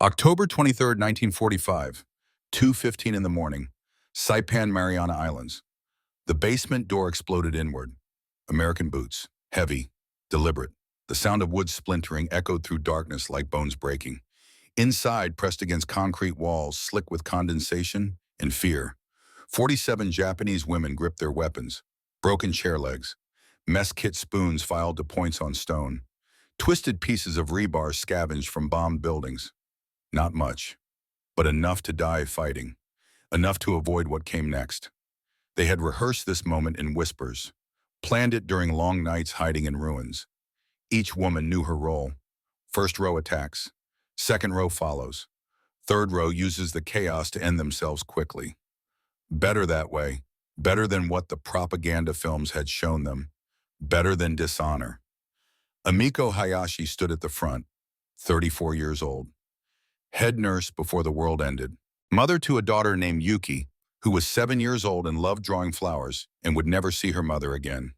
October 23rd, 1945, 2:15 in the morning, Saipan, Mariana Islands. The basement door exploded inward. American boots, heavy, deliberate. The sound of wood splintering echoed through darkness like bones breaking. Inside, pressed against concrete walls, slick with condensation and fear, 47 Japanese women gripped their weapons, broken chair legs, mess kit spoons filed to points on stone, twisted pieces of rebar scavenged from bombed buildings. Not much, but enough to die fighting, enough to avoid what came next. They had rehearsed this moment in whispers, planned it during long nights hiding in ruins. Each woman knew her role. First row attacks, second row follows, third row uses the chaos to end themselves quickly. Better that way, better than what the propaganda films had shown them, better than dishonor. Amiko Hayashi stood at the front, 34 years old. Head nurse before the world ended. Mother to a daughter named Yuki, who was 7 years old and loved drawing flowers and would never see her mother again.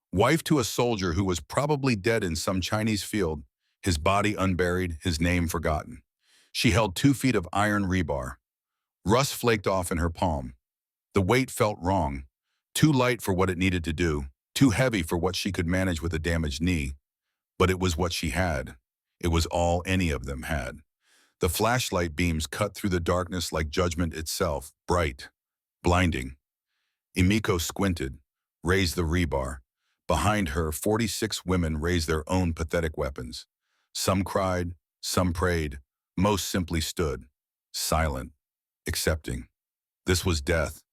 Wife to a soldier who was probably dead in some Chinese field, his body unburied, his name forgotten. She held 2 feet of iron rebar. Rust flaked off in her palm. The weight felt wrong, too light for what it needed to do, too heavy for what she could manage with a damaged knee. But it was what she had. It was all any of them had. The flashlight beams cut through the darkness like judgment itself, bright, blinding. Emiko squinted, raised the rebar. Behind her, 46 women raised their own pathetic weapons. Some cried, some prayed, most simply stood, silent, accepting. This was death.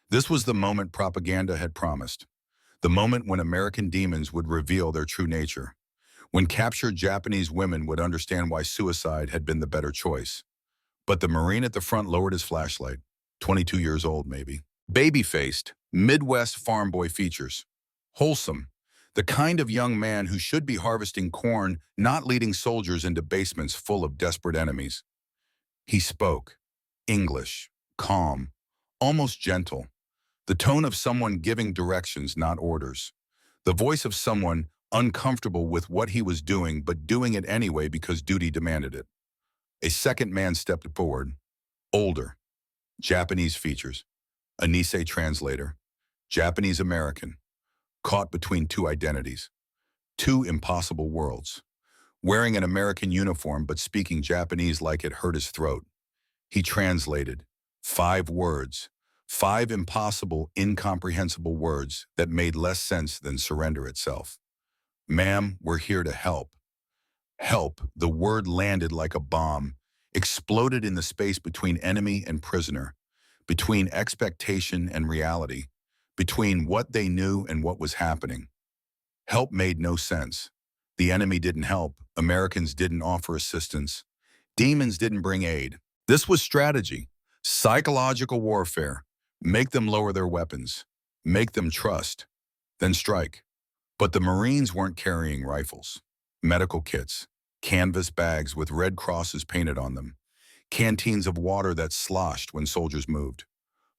This was the moment propaganda had promised. The moment when American demons would reveal their true nature. When captured Japanese women would understand why suicide had been the better choice. But the Marine at the front lowered his flashlight, 22 years old maybe. Baby-faced, Midwest farm boy features. Wholesome, the kind of young man who should be harvesting corn, not leading soldiers into basements full of desperate enemies. He spoke, English, calm, almost gentle. The tone of someone giving directions, not orders. The voice of someone uncomfortable with what he was doing, but doing it anyway because duty demanded it. A second man stepped forward, older, Japanese features, a Nisei translator, Japanese-American, caught between 2 identities, 2 impossible worlds, wearing an American uniform but speaking Japanese like it hurt his throat. He translated 5 words, 5 impossible, incomprehensible words that made less sense than surrender itself. Ma'am, we're here to help. Help, the word landed like a bomb, exploded in the space between enemy and prisoner, between expectation and reality, between what they knew and what was happening. Help made no sense. The enemy didn't help, Americans didn't offer assistance, demons didn't bring aid. This was strategy, psychological warfare. Make them lower their weapons, make them trust, then strike. But the Marines weren't carrying rifles, medical kits, canvas bags with red crosses painted on them, canteens of water that sloshed when soldiers moved,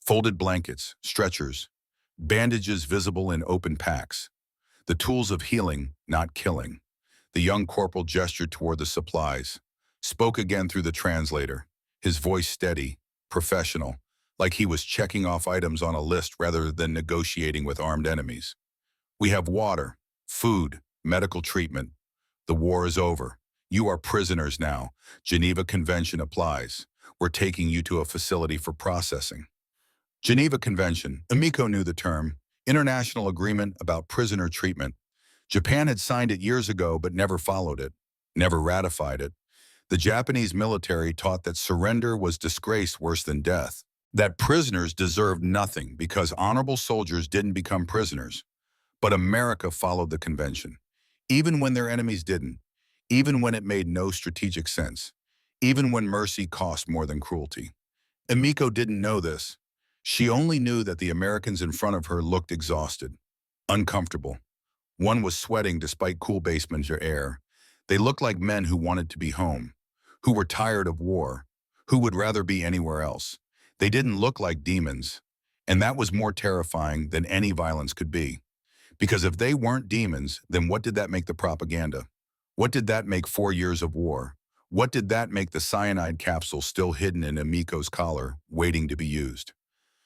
folded blankets, stretchers, bandages visible in open packs, the tools of healing, not killing. The young corporal gestured toward the supplies, spoke again through the translator, his voice steady, professional, like he was checking off items on a list rather than negotiating with armed enemies. We have water, food, medical treatment. The war is over. You are prisoners now. Geneva Convention applies. We're taking you to a facility for processing. Geneva Convention, Emiko knew the term, international agreement about prisoner treatment. Japan had signed it years ago but never followed it, never ratified it. The Japanese military taught that surrender was disgrace worse than death, that prisoners deserved nothing because honorable soldiers didn't become prisoners. But America followed the convention, even when their enemies didn't, even when it made no strategic sense, even when mercy cost more than cruelty. Emiko didn't know this. She only knew that the Americans in front of her looked exhausted, uncomfortable. One was sweating despite cool basement air. They looked like men who wanted to be home, who were tired of war, who would rather be anywhere else. They didn't look like demons, and that was more terrifying than any violence could be. Because if they weren't demons, then what did that make the propaganda? What did that make 4 years of war? What did that make the cyanide capsule still hidden in Emiko's collar, waiting to be used?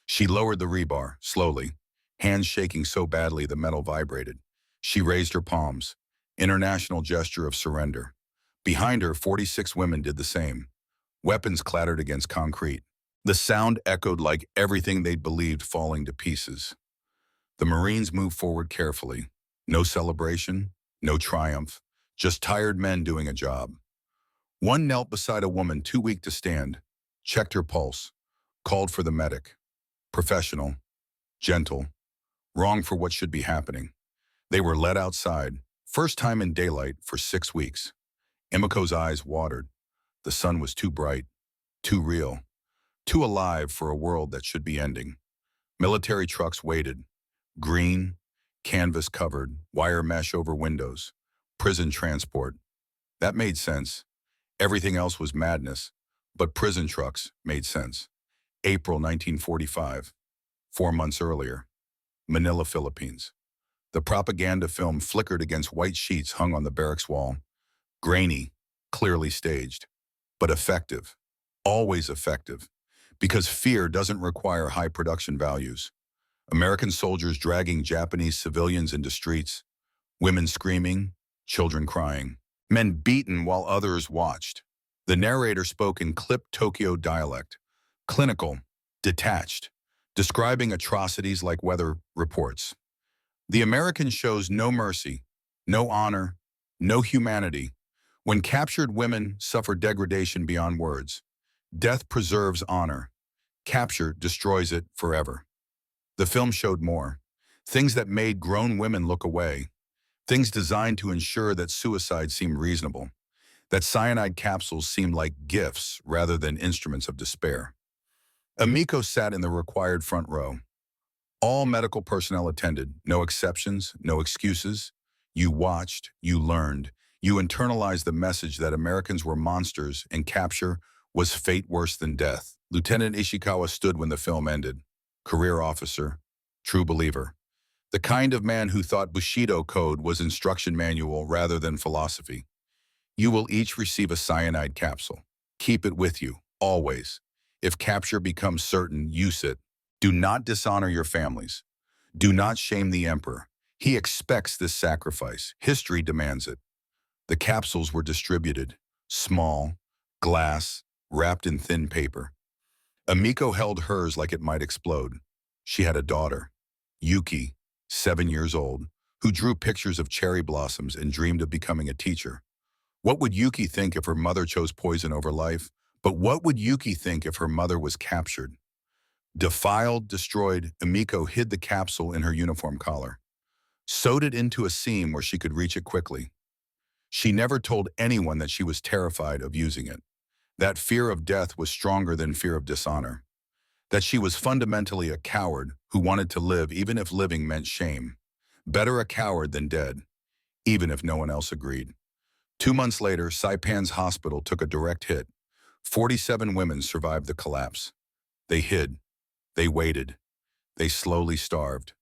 She lowered the rebar, slowly, hands shaking so badly the metal vibrated. She raised her palms, international gesture of surrender. Behind her, 46 women did the same. Weapons clattered against concrete. The sound echoed like everything they'd believed falling to pieces. The Marines moved forward carefully. No celebration, no triumph, just tired men doing a job. One knelt beside a woman too weak to stand, checked her pulse, called for the medic. Professional, gentle, wrong for what should be happening. They were led outside, first time in daylight for 6 weeks. Emiko's eyes watered. The sun was too bright, too real, too alive for a world that should be ending. Military trucks waited. Green, canvas covered, wire mesh over windows, prison transport. That made sense. Everything else was madness, but prison trucks made sense. April 1945, 4 months earlier, Manila, Philippines. The propaganda film flickered against white sheets hung on the barracks wall. Grainy, clearly staged, but effective, always effective, because fear doesn't require high production values. American soldiers dragging Japanese civilians into streets, women screaming, children crying, men beaten while others watched. The narrator spoke in clipped Tokyo dialect, clinical, detached, describing atrocities like weather reports. The American shows no mercy, no honor, no humanity. When captured women suffer degradation beyond words. Death preserves honor. Capture destroys it forever. The film showed more. Things that made grown women look away. Things designed to ensure that suicide seemed reasonable. That cyanide capsules seemed like gifts rather than instruments of despair. Emiko sat in the required front row. All medical personnel attended, no exceptions, no excuses. You watched, you learned, you internalized the message that Americans were monsters and capture was fate worse than death. Lieutenant Ishikawa stood when the film ended. Career officer, true believer. The kind of man who thought Bushido code was instruction manual rather than philosophy. You will each receive a cyanide capsule. Keep it with you, always. If capture becomes certain, use it. Do not dishonor your families. Do not shame the emperor. He expects this sacrifice. History demands it. The capsules were distributed, small, glass, wrapped in thin paper. Emiko held hers like it might explode. She had a daughter, Yuki, 7 years old, who drew pictures of cherry blossoms and dreamed of becoming a teacher. What would Yuki think if her mother chose poison over life? But what would Yuki think if her mother was captured? Defiled, destroyed, Emiko hid the capsule in her uniform collar, sewed it into a seam where she could reach it quickly. She never told anyone that she was terrified of using it. That fear of death was stronger than fear of dishonor. That she was fundamentally a coward who wanted to live even if living meant shame. Better a coward than dead, even if no one else agreed. 2 months later, Saipan's hospital took a direct hit. 47 women survived the collapse. They hid. They waited. They slowly starved.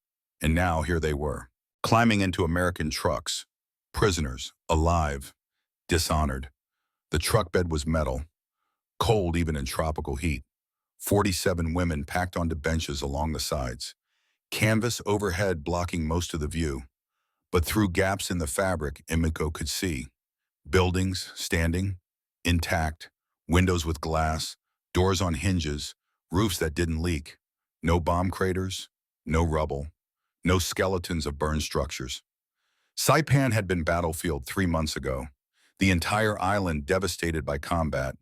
And now here they were, climbing into American trucks, prisoners, alive, dishonored. The truck bed was metal, cold even in tropical heat. 47 women packed onto benches along the sides. Canvas overhead blocking most of the view. But through gaps in the fabric, Emiko could see. Buildings standing, intact, windows with glass, doors on hinges, roofs that didn't leak. No bomb craters, no rubble, no skeletons of burned structures. Saipan had been battlefield 3 months ago, the entire island devastated by combat,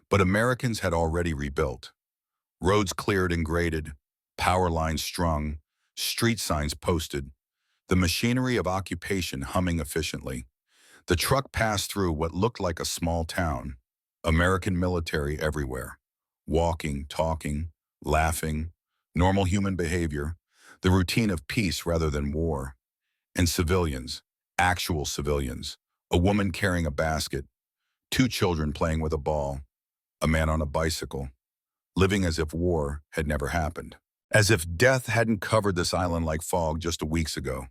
but Americans had already rebuilt. Roads cleared and graded, power lines strung, street signs posted, the machinery of occupation humming efficiently. The truck passed through what looked like a small town, American military everywhere, walking, talking, laughing, normal human behavior, the routine of peace rather than war. And civilians, actual civilians, a woman carrying a basket, 2 children playing with a ball, a man on a bicycle, living as if war had never happened. As if death hadn't covered this island like fog just weeks ago.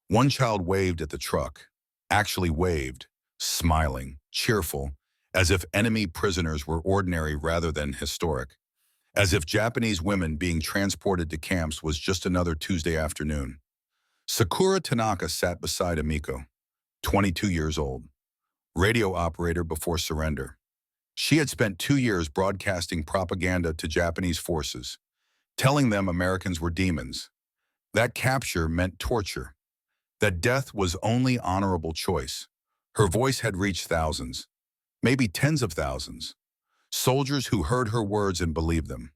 One child waved at the truck, actually waved, smiling, cheerful, as if enemy prisoners were ordinary rather than historic, as if Japanese women being transported to camps was just another Tuesday afternoon. Sakura Tanaka sat beside Emiko, 22 years old, radio operator before surrender. She had spent 2 years broadcasting propaganda to Japanese forces, telling them Americans were demons. That capture meant torture, that death was only honorable choice. Her voice had reached thousands, maybe tens of thousands, soldiers who heard her words and believed them,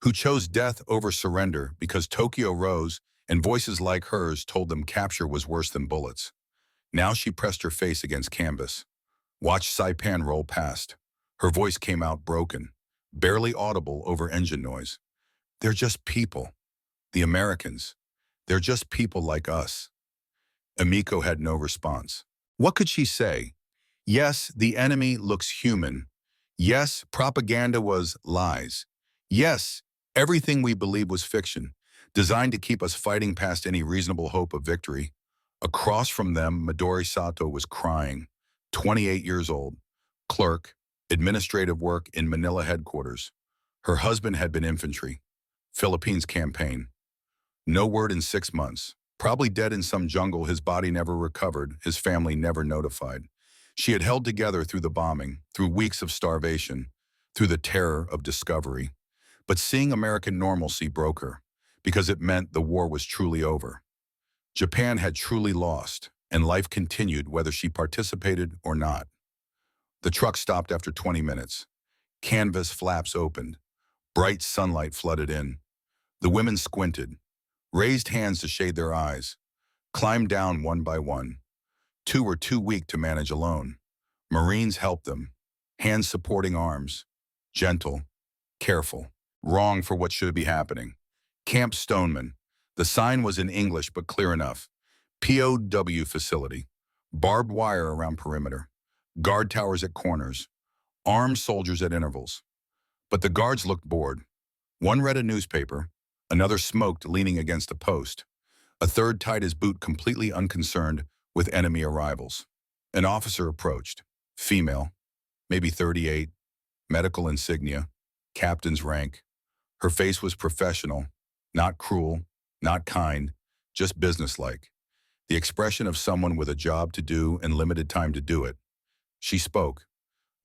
who chose death over surrender because Tokyo rose and voices like hers told them capture was worse than bullets. Now she pressed her face against canvas, watched Saipan roll past. Her voice came out broken, barely audible over engine noise. They're just people, the Americans. They're just people like us. Emiko had no response. What could she say? Yes, the enemy looks human. Yes, propaganda was lies. Yes, everything we believed was fiction, designed to keep us fighting past any reasonable hope of victory. Across from them, Midori Sato was crying, 28 years old, clerk, administrative work in Manila headquarters. Her husband had been infantry, Philippines campaign. No word in 6 months. Probably dead in some jungle, his body never recovered, his family never notified. She had held together through the bombing, through weeks of starvation, through the terror of discovery. But seeing American normalcy broke her, because it meant the war was truly over. Japan had truly lost, and life continued whether she participated or not. The truck stopped after 20 minutes. Canvas flaps opened. Bright sunlight flooded in. The women squinted, raised hands to shade their eyes, climbed down one by one. 2 were too weak to manage alone. Marines helped them, hands supporting arms, gentle, careful, wrong for what should be happening. Camp Stoneman. The sign was in English but clear enough. POW facility. Barbed wire around perimeter. Guard towers at corners. Armed soldiers at intervals. But the guards looked bored. One read a newspaper. Another smoked, leaning against a post. A third tied his boot, completely unconcerned with enemy arrivals. An officer approached. Female, maybe 38, medical insignia, captain's rank. Her face was professional, not cruel, not kind, just businesslike. The expression of someone with a job to do and limited time to do it. She spoke.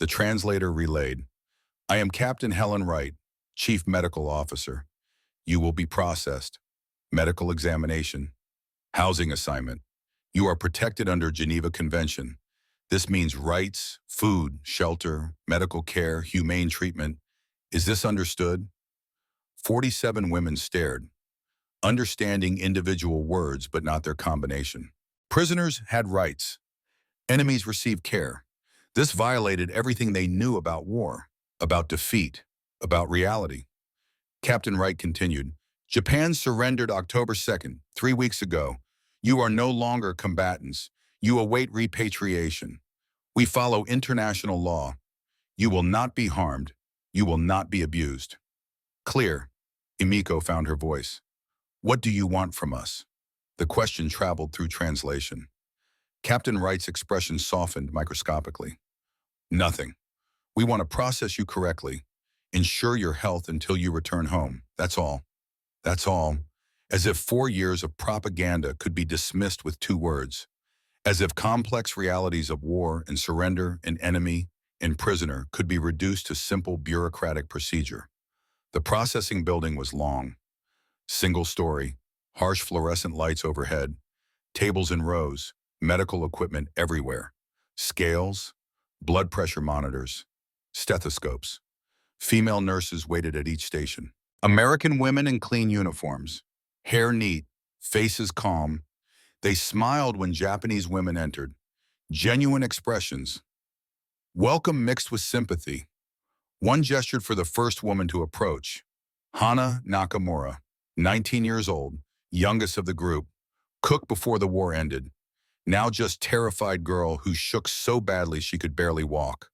The translator relayed. I am Captain Helen Wright, Chief Medical Officer. You will be processed. Medical examination. Housing assignment. You are protected under Geneva Convention. This means rights, food, shelter, medical care, humane treatment. Is this understood? 47 women stared, understanding individual words but not their combination. Prisoners had rights. Enemies received care. This violated everything they knew about war, about defeat, about reality. Captain Wright continued, Japan surrendered October 2nd, 3 weeks ago. You are no longer combatants. You await repatriation. We follow international law. You will not be harmed. You will not be abused. Clear. Emiko found her voice. What do you want from us? The question traveled through translation. Captain Wright's expression softened microscopically. Nothing. We want to process you correctly. Ensure your health until you return home. That's all. That's all. As if 4 years of propaganda could be dismissed with 2 words. As if complex realities of war and surrender and enemy and prisoner could be reduced to simple bureaucratic procedure. The processing building was long. Single story, harsh fluorescent lights overhead, tables in rows, medical equipment everywhere, scales, blood pressure monitors, stethoscopes. Female nurses waited at each station. American women in clean uniforms, hair neat, faces calm. They smiled when Japanese women entered. Genuine expressions. Welcome mixed with sympathy. One gestured for the first woman to approach. Hana Nakamura, 19 years old, youngest of the group, cook before the war ended. Now just terrified girl who shook so badly she could barely walk.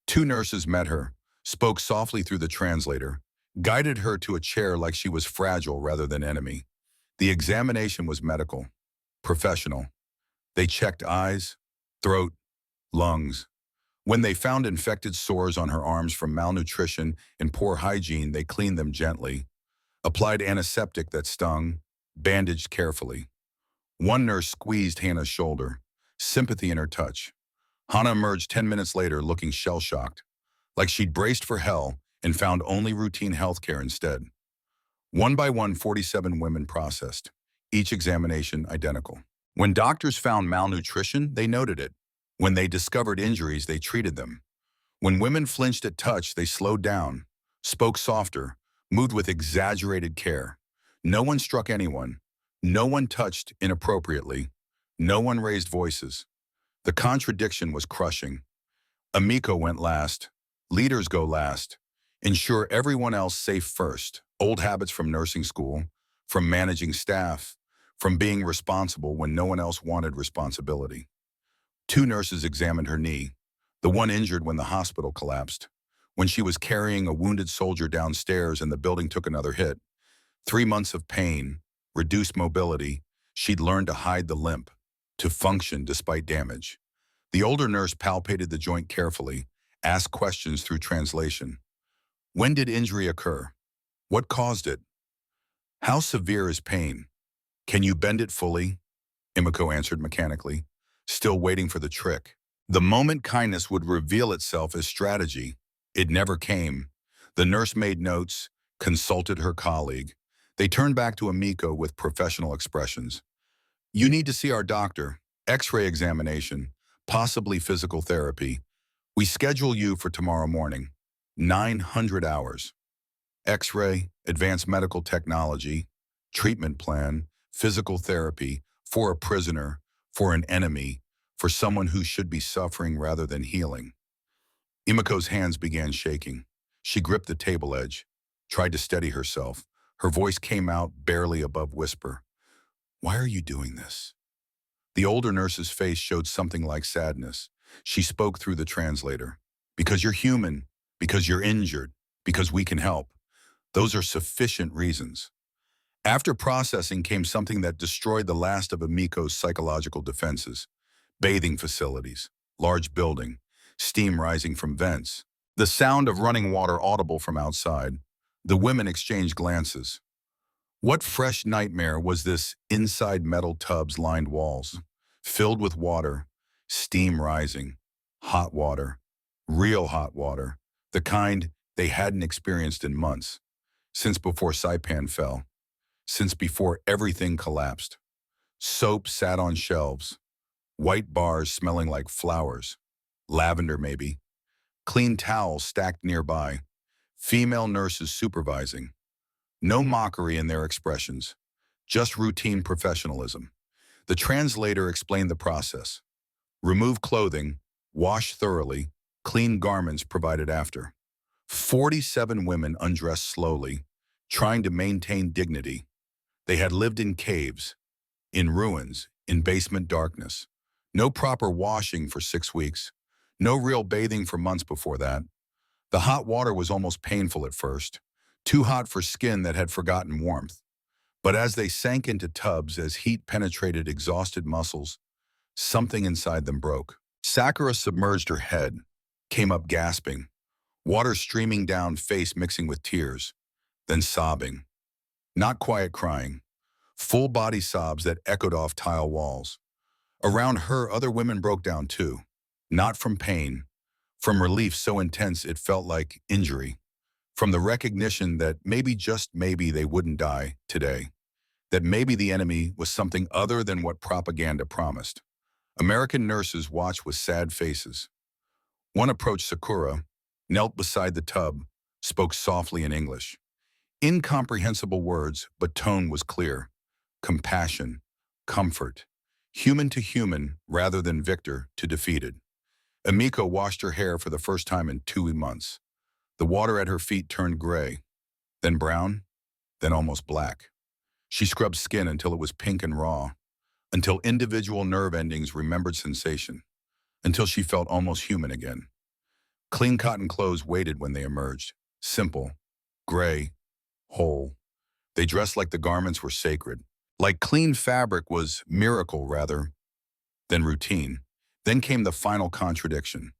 2 nurses met her, spoke softly through the translator, guided her to a chair like she was fragile rather than enemy. The examination was medical, professional. They checked eyes, throat, lungs. When they found infected sores on her arms from malnutrition and poor hygiene, they cleaned them gently, applied antiseptic that stung, bandaged carefully. One nurse squeezed Hannah's shoulder, sympathy in her touch. Hannah emerged 10 minutes later looking shell-shocked, like she'd braced for hell and found only routine health care instead. One by one, 47 women processed, each examination identical. When doctors found malnutrition, they noted it. When they discovered injuries, they treated them. When women flinched at touch, they slowed down, spoke softer, moved with exaggerated care. No one struck anyone. No one touched inappropriately. No one raised voices. The contradiction was crushing. Amico went last. Leaders go last. Ensure everyone else safe first. Old habits from nursing school, from managing staff, from being responsible when no one else wanted responsibility. Two nurses examined her knee, the one injured when the hospital collapsed, when she was carrying a wounded soldier downstairs and the building took another hit. 3 months of pain, reduced mobility, she'd learned to hide the limp, to function despite damage. The older nurse palpated the joint carefully, asked questions through translation. When did injury occur? What caused it? How severe is pain? Can you bend it fully? Imiko answered mechanically, still waiting for the trick. The moment kindness would reveal itself as strategy. It never came. The nurse made notes, consulted her colleague. They turned back to Amiko with professional expressions. You need to see our doctor. X-ray examination, possibly physical therapy. We schedule you for tomorrow morning. 900 hours. X-ray, advanced medical technology, treatment plan, physical therapy, for a prisoner, for an enemy, for someone who should be suffering rather than healing. Imiko's hands began shaking. She gripped the table edge, tried to steady herself. Her voice came out barely above whisper. Why are you doing this? The older nurse's face showed something like sadness. She spoke through the translator. Because you're human, because you're injured, because we can help. Those are sufficient reasons. After processing came something that destroyed the last of Amiko's psychological defenses. Bathing facilities, large building, steam rising from vents, the sound of running water audible from outside. The women exchanged glances. What fresh nightmare was this inside metal tubs lined walls, filled with water, steam rising, hot water, real hot water, the kind they hadn't experienced in months, since before Saipan fell, since before everything collapsed. Soap sat on shelves, white bars smelling like flowers, lavender maybe, clean towels stacked nearby, female nurses supervising. No mockery in their expressions, just routine professionalism. The translator explained the process. Remove clothing, wash thoroughly, clean garments provided after. 47 women undressed slowly, trying to maintain dignity. They had lived in caves, in ruins, in basement darkness. No proper washing for 6 weeks. No real bathing for months before that. The hot water was almost painful at first, too hot for skin that had forgotten warmth. But as they sank into tubs, as heat penetrated exhausted muscles, something inside them broke. Sakura submerged her head, came up gasping, water streaming down face mixing with tears, then sobbing. Not quiet crying, full body sobs that echoed off tile walls. Around her, other women broke down too, not from pain, from relief so intense it felt like injury, from the recognition that maybe, just maybe, they wouldn't die today, that maybe the enemy was something other than what propaganda promised. American nurses watched with sad faces. One approached Sakura, knelt beside the tub, spoke softly in English. Incomprehensible words, but tone was clear. Compassion, comfort, human to human rather than victor to defeated. Amiko washed her hair for the first time in 2 months. The water at her feet turned gray, then brown, then almost black. She scrubbed skin until it was pink and raw, until individual nerve endings remembered sensation, until she felt almost human again. Clean cotton clothes waited when they emerged, simple, gray, whole. They dressed like the garments were sacred, like clean fabric was miracle rather than routine. Then came the final contradiction.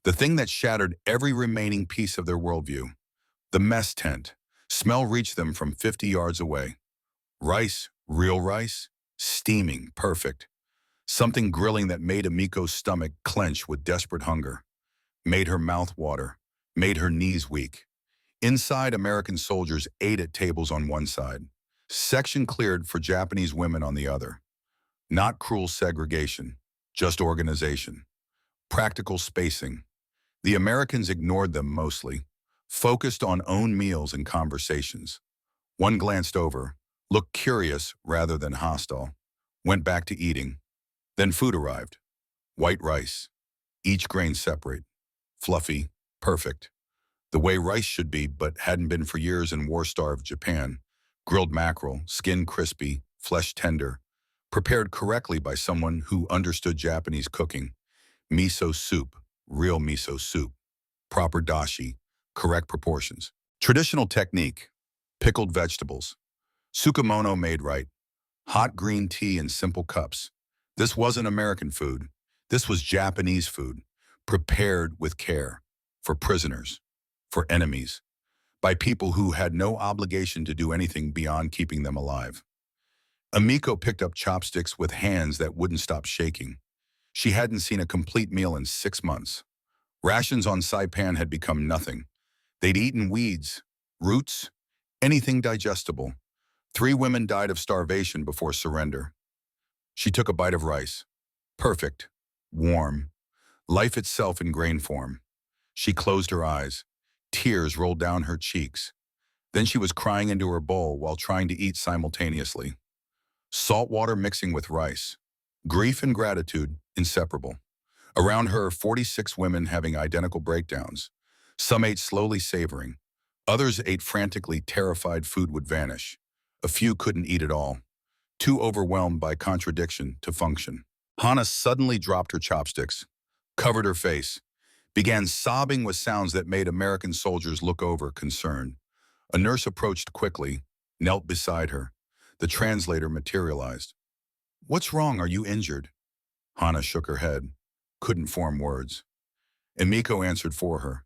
The thing that shattered every remaining piece of their worldview. The mess tent. Smell reached them from 50 yards away. Rice, real rice, steaming, perfect. Something grilling that made Amiko's stomach clench with desperate hunger, made her mouth water, made her knees weak. Inside, American soldiers ate at tables on one side, section cleared for Japanese women on the other. Not cruel segregation, just organization. Practical spacing. The Americans ignored them mostly, focused on own meals and conversations. One glanced over, looked curious rather than hostile, went back to eating. Then food arrived. White rice, each grain separate, fluffy, perfect. The way rice should be, but hadn't been for years in war-starved Japan. Grilled mackerel, skin crispy, flesh tender, prepared correctly by someone who understood Japanese cooking. Miso soup, real miso soup. Proper dashi, correct proportions. Traditional technique, pickled vegetables. Tsukemono made right. Hot green tea in simple cups. This wasn't American food. This was Japanese food, prepared with care, for prisoners, for enemies, by people who had no obligation to do anything beyond keeping them alive. Amiko picked up chopsticks with hands that wouldn't stop shaking. She hadn't seen a complete meal in 6 months. Rations on Saipan had become nothing. They'd eaten weeds, roots, anything digestible. 3 women died of starvation before surrender. She took a bite of rice. Perfect, warm, life itself in grain form. She closed her eyes. Tears rolled down her cheeks. Then she was crying into her bowl while trying to eat simultaneously. Salt water mixing with rice. Grief and gratitude inseparable. Around her, 46 women having identical breakdowns. Some ate slowly savoring. Others ate frantically, terrified food would vanish. A few couldn't eat at all, too overwhelmed by contradiction to function. Hana suddenly dropped her chopsticks, covered her face, began sobbing with sounds that made American soldiers look over, concerned. A nurse approached quickly, knelt beside her. The translator materialized. "What's wrong? Are you injured?" Hana shook her head, couldn't form words. Emiko answered for her.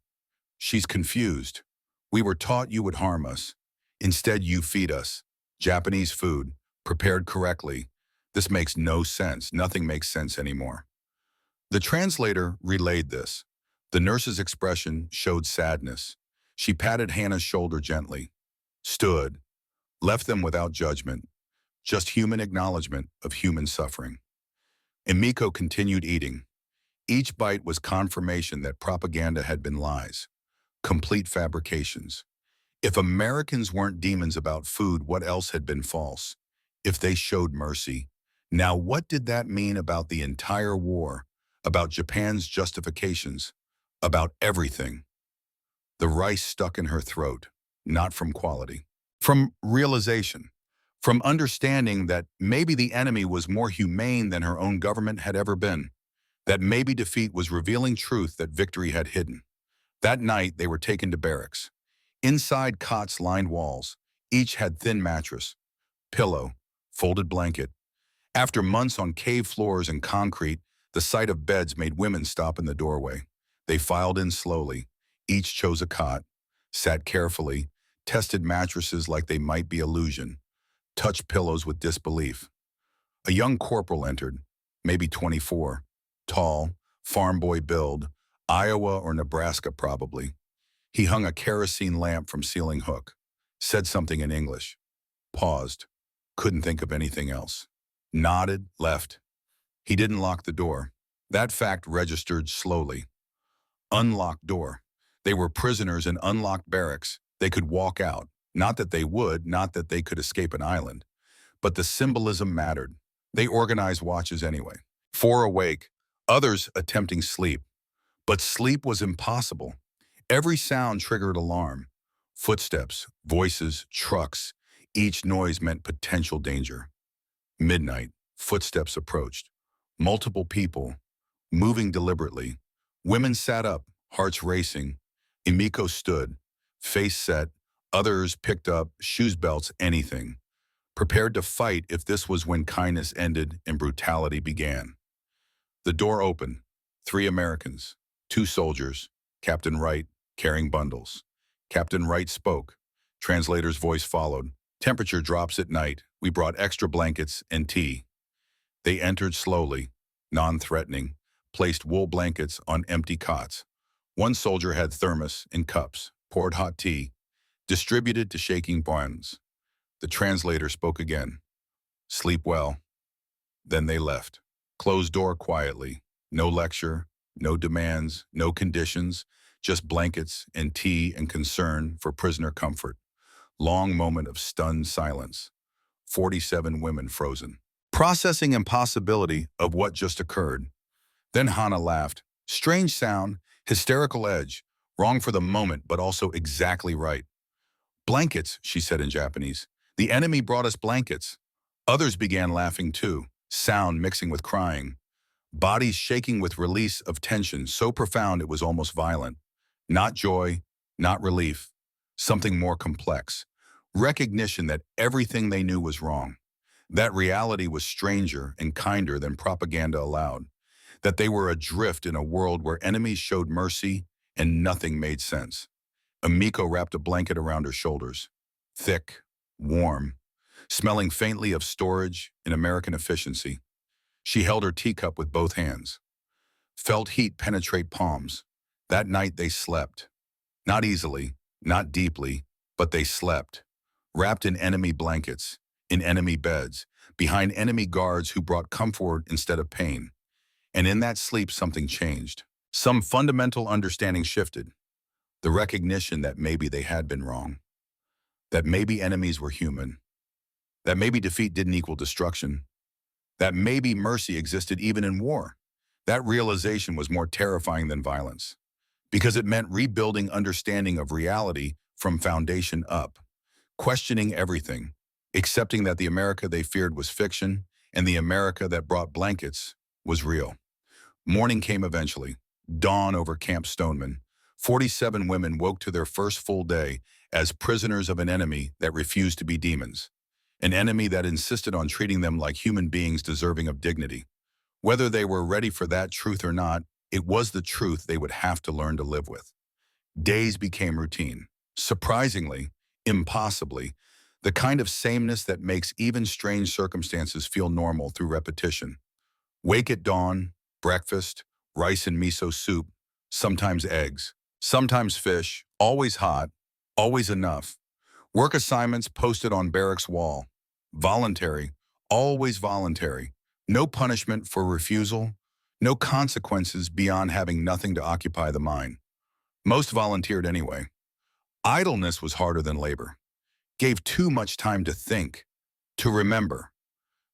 "She's confused. We were taught you would harm us. Instead, you feed us. Japanese food, prepared correctly. This makes no sense. Nothing makes sense anymore." The translator relayed this. The nurse's expression showed sadness. She patted Hannah's shoulder gently, stood, left them without judgment, just human acknowledgement of human suffering. Emiko continued eating. Each bite was confirmation that propaganda had been lies, complete fabrications. If Americans weren't demons about food, what else had been false? If they showed mercy, now what did that mean about the entire war, about Japan's justifications, about everything? The rice stuck in her throat, not from quality, from realization, from understanding that maybe the enemy was more humane than her own government had ever been, that maybe defeat was revealing truth that victory had hidden. That night, they were taken to barracks. Inside, cots lined walls. Each had thin mattress, pillow, folded blanket. After months on cave floors and concrete, the sight of beds made women stop in the doorway. They filed in slowly. Each chose a cot, sat carefully, tested mattresses like they might be illusion, touched pillows with disbelief. A young corporal entered, maybe 24, tall, farm boy build, Iowa or Nebraska probably. He hung a kerosene lamp from ceiling hook, said something in English, paused, couldn't think of anything else. Nodded, left. He didn't lock the door. That fact registered slowly. Unlocked door. They were prisoners in unlocked barracks. They could walk out. Not that they would, not that they could escape an island. But the symbolism mattered. They organized watches anyway. 4 awake, others attempting sleep. But sleep was impossible. Every sound triggered alarm. Footsteps, voices, trucks. Each noise meant potential danger. Midnight, footsteps approached. Multiple people, moving deliberately. Women sat up, hearts racing. Emiko stood, face set. Others picked up shoes, belts, anything. Prepared to fight if this was when kindness ended and brutality began. The door opened. 3 Americans. Two soldiers, Captain Wright, carrying bundles. Captain Wright spoke. Translator's voice followed. Temperature drops at night. We brought extra blankets and tea. They entered slowly, non-threatening, placed wool blankets on empty cots. One soldier had thermos and cups, poured hot tea, distributed to shaking buns. The translator spoke again. Sleep well. Then they left. Closed door quietly. No lecture, no demands, no conditions, just blankets and tea and concern for prisoner comfort. Long moment of stunned silence. 47 women frozen. Processing impossibility of what just occurred. Then Hannah laughed. Strange sound, hysterical edge, wrong for the moment, but also exactly right. Blankets, she said in Japanese. The enemy brought us blankets. Others began laughing too, sound mixing with crying. Bodies shaking with release of tension so profound it was almost violent. Not joy, not relief, something more complex. Recognition that everything they knew was wrong. That reality was stranger and kinder than propaganda allowed. That they were adrift in a world where enemies showed mercy and nothing made sense. Emiko wrapped a blanket around her shoulders. Thick, warm, smelling faintly of storage and American efficiency. She held her teacup with both hands. Felt heat penetrate palms. That night they slept. Not easily, not deeply, but they slept. Wrapped in enemy blankets, in enemy beds, behind enemy guards who brought comfort instead of pain. And in that sleep something changed. Some fundamental understanding shifted. The recognition that maybe they had been wrong. That maybe enemies were human. That maybe defeat didn't equal destruction. That maybe mercy existed even in war. That realization was more terrifying than violence. Because it meant rebuilding understanding of reality from foundation up. Questioning everything. Accepting that the America they feared was fiction and the America that brought blankets was real. Morning came eventually. Dawn over Camp Stoneman. 47 women woke to their first full day as prisoners of an enemy that refused to be demons. An enemy that insisted on treating them like human beings deserving of dignity. Whether they were ready for that truth or not, it was the truth they would have to learn to live with. Days became routine. Surprisingly, impossibly, the kind of sameness that makes even strange circumstances feel normal through repetition. Wake at dawn, breakfast, rice and miso soup, sometimes eggs, sometimes fish, always hot, always enough. Work assignments posted on barracks wall. Voluntary, always voluntary. No punishment for refusal, no consequences beyond having nothing to occupy the mind. Most volunteered anyway. Idleness was harder than labor. Gave too much time to think, to remember,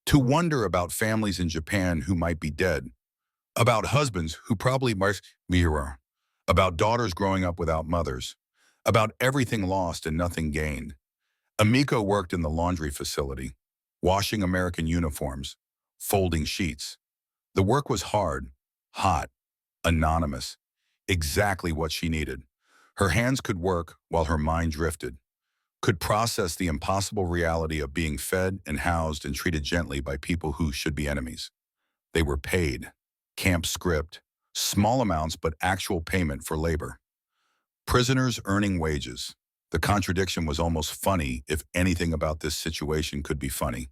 to wonder about families in Japan who might be dead, about husbands who probably might be, about daughters growing up without mothers, about everything lost and nothing gained. Emiko worked in the laundry facility, washing American uniforms, folding sheets. The work was hard, hot, anonymous, exactly what she needed. Her hands could work while her mind drifted, could process the impossible reality of being fed and housed and treated gently by people who should be enemies. They were paid, camp script, small amounts but actual payment for labor. Prisoners earning wages. The contradiction was almost funny if anything about this situation could be funny.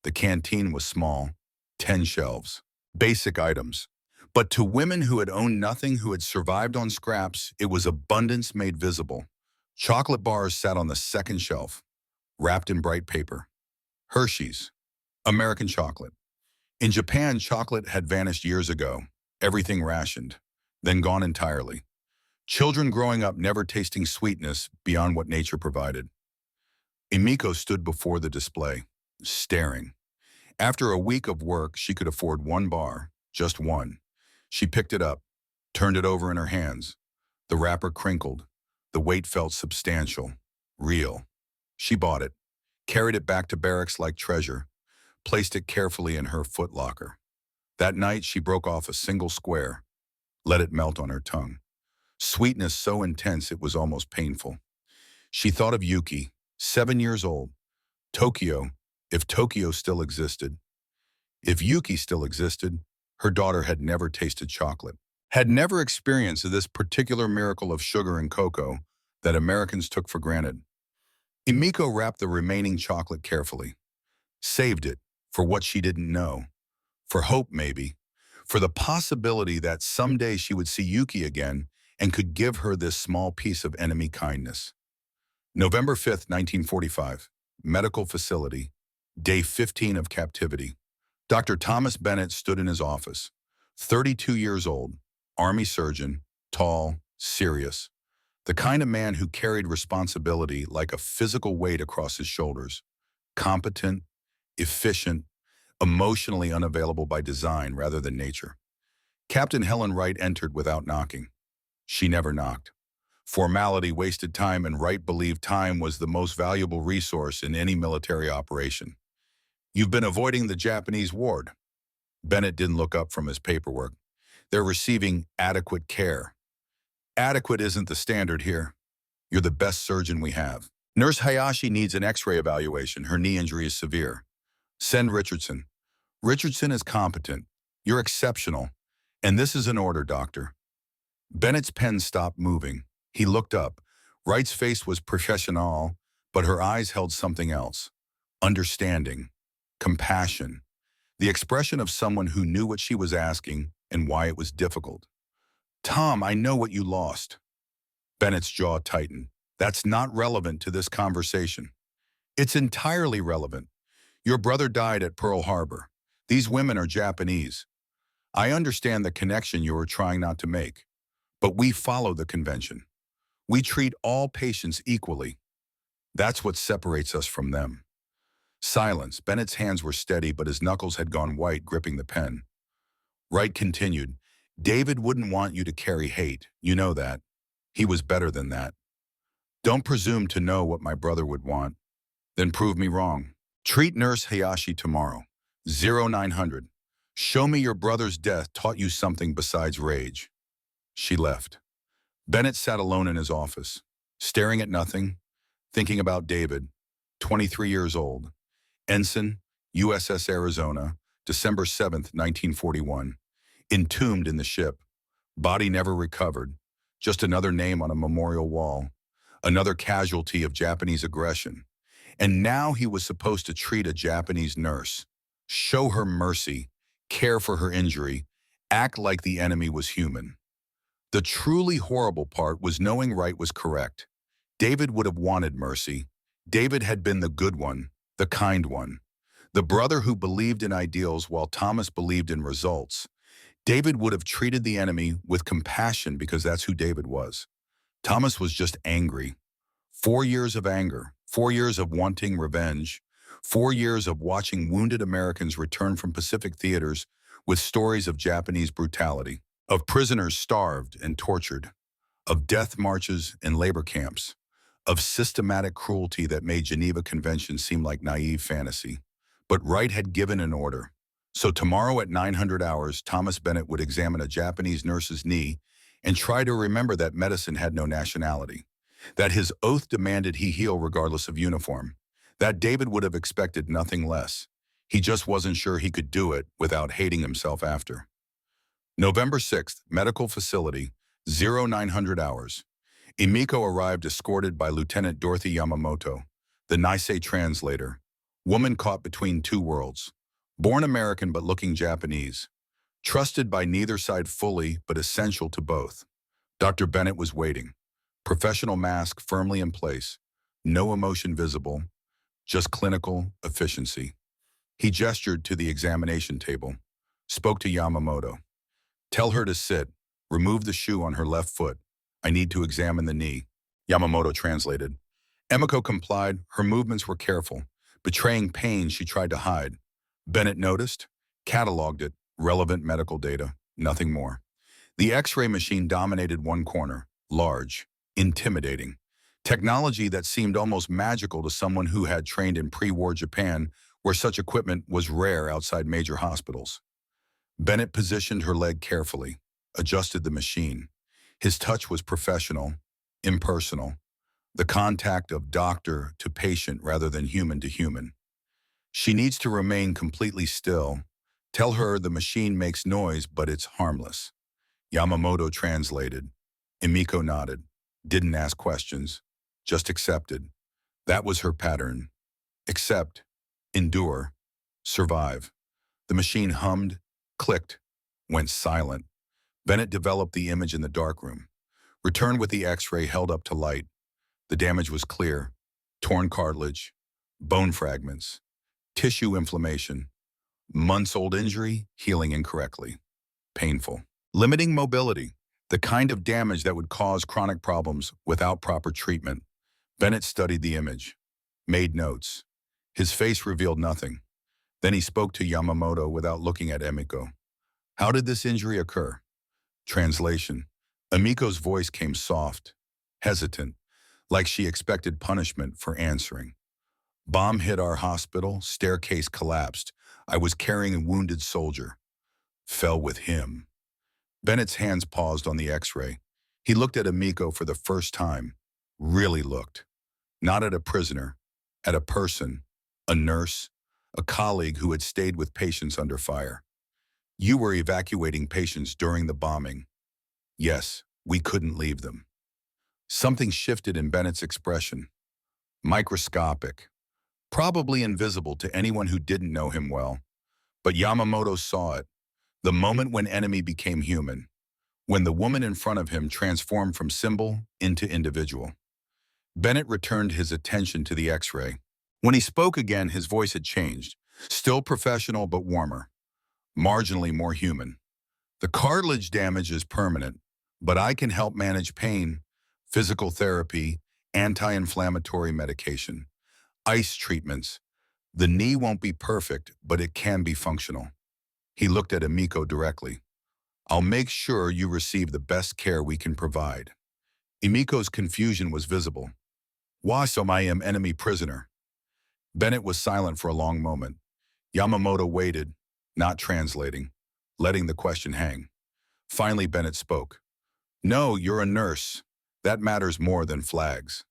The canteen was small, 10 shelves, basic items. But to women who had owned nothing, who had survived on scraps, it was abundance made visible. Chocolate bars sat on the second shelf, wrapped in bright paper. Hershey's, American chocolate. In Japan, chocolate had vanished years ago, everything rationed, then gone entirely. Children growing up never tasting sweetness beyond what nature provided. Emiko stood before the display, staring. After a week of work, she could afford one bar, just one. She picked it up, turned it over in her hands. The wrapper crinkled. The weight felt substantial, real. She bought it, carried it back to barracks like treasure, placed it carefully in her footlocker. That night, she broke off a single square, let it melt on her tongue. Sweetness so intense it was almost painful. She thought of Yuki, 7 years old. Tokyo, if Tokyo still existed. If Yuki still existed, her daughter had never tasted chocolate. had never experienced this particular miracle of sugar and cocoa that Americans took for granted. Emiko wrapped the remaining chocolate carefully, saved it for what she didn't know, for hope maybe, for the possibility that someday she would see Yuki again and could give her this small piece of enemy kindness. November 5th, 1945, medical facility, day 15 of captivity. Dr. Thomas Bennett stood in his office, 32 years old, Army surgeon, tall, serious, the kind of man who carried responsibility like a physical weight across his shoulders, competent, efficient, emotionally unavailable by design rather than nature. Captain Helen Wright entered without knocking. She never knocked. Formality wasted time, and Wright believed time was the most valuable resource in any military operation. "You've been avoiding the Japanese ward." Bennett didn't look up from his paperwork. "They're receiving adequate care." "Adequate isn't the standard here. You're the best surgeon we have. Nurse Hayashi needs an x-ray evaluation. Her knee injury is severe. Send Richardson." "Richardson is competent. You're exceptional. And this is an order, doctor." Bennett's pen stopped moving. He looked up. Wright's face was professional, but her eyes held something else. Understanding. Compassion. The expression of someone who knew what she was asking and why it was difficult. "Tom, I know what you lost." Bennett's jaw tightened. "That's not relevant to this conversation." "It's entirely relevant. Your brother died at Pearl Harbor. These women are Japanese. I understand the connection you were trying not to make, but we follow the convention. We treat all patients equally. That's what separates us from them." Silence. Bennett's hands were steady, but his knuckles had gone white, gripping the pen. Wright continued, "David wouldn't want you to carry hate. You know that. He was better than that. Don't presume to know what my brother would want. Then prove me wrong. Treat Nurse Hayashi tomorrow. 0900. Show me your brother's death taught you something besides rage." She left. Bennett sat alone in his office, staring at nothing, thinking about David, 23 years old, ensign, USS Arizona, December 7th, 1941, entombed in the ship, body never recovered, just another name on a memorial wall, another casualty of Japanese aggression. And now he was supposed to treat a Japanese nurse, show her mercy, care for her injury, act like the enemy was human. The truly horrible part was knowing Wright was correct. David would have wanted mercy. David had been the good one, the kind one, the brother who believed in ideals while Thomas believed in results. David would have treated the enemy with compassion because that's who David was. Thomas was just angry. 4 years of anger, 4 years of wanting revenge, 4 years of watching wounded Americans return from Pacific theaters with stories of Japanese brutality, of prisoners starved and tortured, of death marches and labor camps, of systematic cruelty that made Geneva Convention seem like naive fantasy. But Wright had given an order. So tomorrow at 900 hours, Thomas Bennett would examine a Japanese nurse's knee and try to remember that medicine had no nationality, that his oath demanded he heal regardless of uniform, that David would have expected nothing less. He just wasn't sure he could do it without hating himself after. November 6th, medical facility, 0900 hours. Emiko arrived escorted by Lieutenant Dorothy Yamamoto, the Nisei translator, woman caught between two worlds, born American but looking Japanese, trusted by neither side fully but essential to both. Dr. Bennett was waiting, professional mask firmly in place, no emotion visible, just clinical efficiency. He gestured to the examination table, spoke to Yamamoto. "Tell her to sit, remove the shoe on her left foot. I need to examine the knee." Yamamoto translated. Emiko complied. Her movements were careful, betraying pain she tried to hide. Bennett noticed, cataloged it, relevant medical data, nothing more. The X-ray machine dominated one corner, large, intimidating. Technology that seemed almost magical to someone who had trained in pre-war Japan, where such equipment was rare outside major hospitals. Bennett positioned her leg carefully, adjusted the machine. His touch was professional, impersonal, the contact of doctor to patient rather than human to human. "She needs to remain completely still. Tell her the machine makes noise, but it's harmless." Yamamoto translated. Emiko nodded, didn't ask questions, just accepted. That was her pattern. Accept, endure, survive. The machine hummed, clicked, went silent. Bennett developed the image in the darkroom. Returned with the X-ray held up to light. The damage was clear. Torn cartilage, bone fragments, tissue inflammation, months-old injury healing incorrectly. Painful. Limiting mobility, the kind of damage that would cause chronic problems without proper treatment. Bennett studied the image, made notes. His face revealed nothing. Then he spoke to Yamamoto without looking at Emiko. How did this injury occur? Translation. Emiko's voice came soft, hesitant, like she expected punishment for answering. Bomb hit our hospital, staircase collapsed. I was carrying a wounded soldier. Fell with him. Bennett's hands paused on the X-ray. He looked at Emiko for the first time. Really looked. Not at a prisoner, at a person, a nurse, a colleague who had stayed with patients under fire. You were evacuating patients during the bombing. Yes, we couldn't leave them. Something shifted in Bennett's expression. Microscopic. Probably invisible to anyone who didn't know him well. But Yamamoto saw it. The moment when enemy became human. When the woman in front of him transformed from symbol into individual. Bennett returned his attention to the X-ray. When he spoke again, his voice had changed. Still professional but warmer. Marginally more human. The cartilage damage is permanent, but I can help manage pain, physical therapy, anti-inflammatory medication, ice treatments. The knee won't be perfect, but it can be functional. He looked at Emiko directly. I'll make sure you receive the best care we can provide. Emiko's confusion was visible. Why so I am enemy prisoner? Bennett was silent for a long moment. Yamamoto waited, not translating, letting the question hang. Finally, Bennett spoke. No, you're a nurse. That matters more than flags.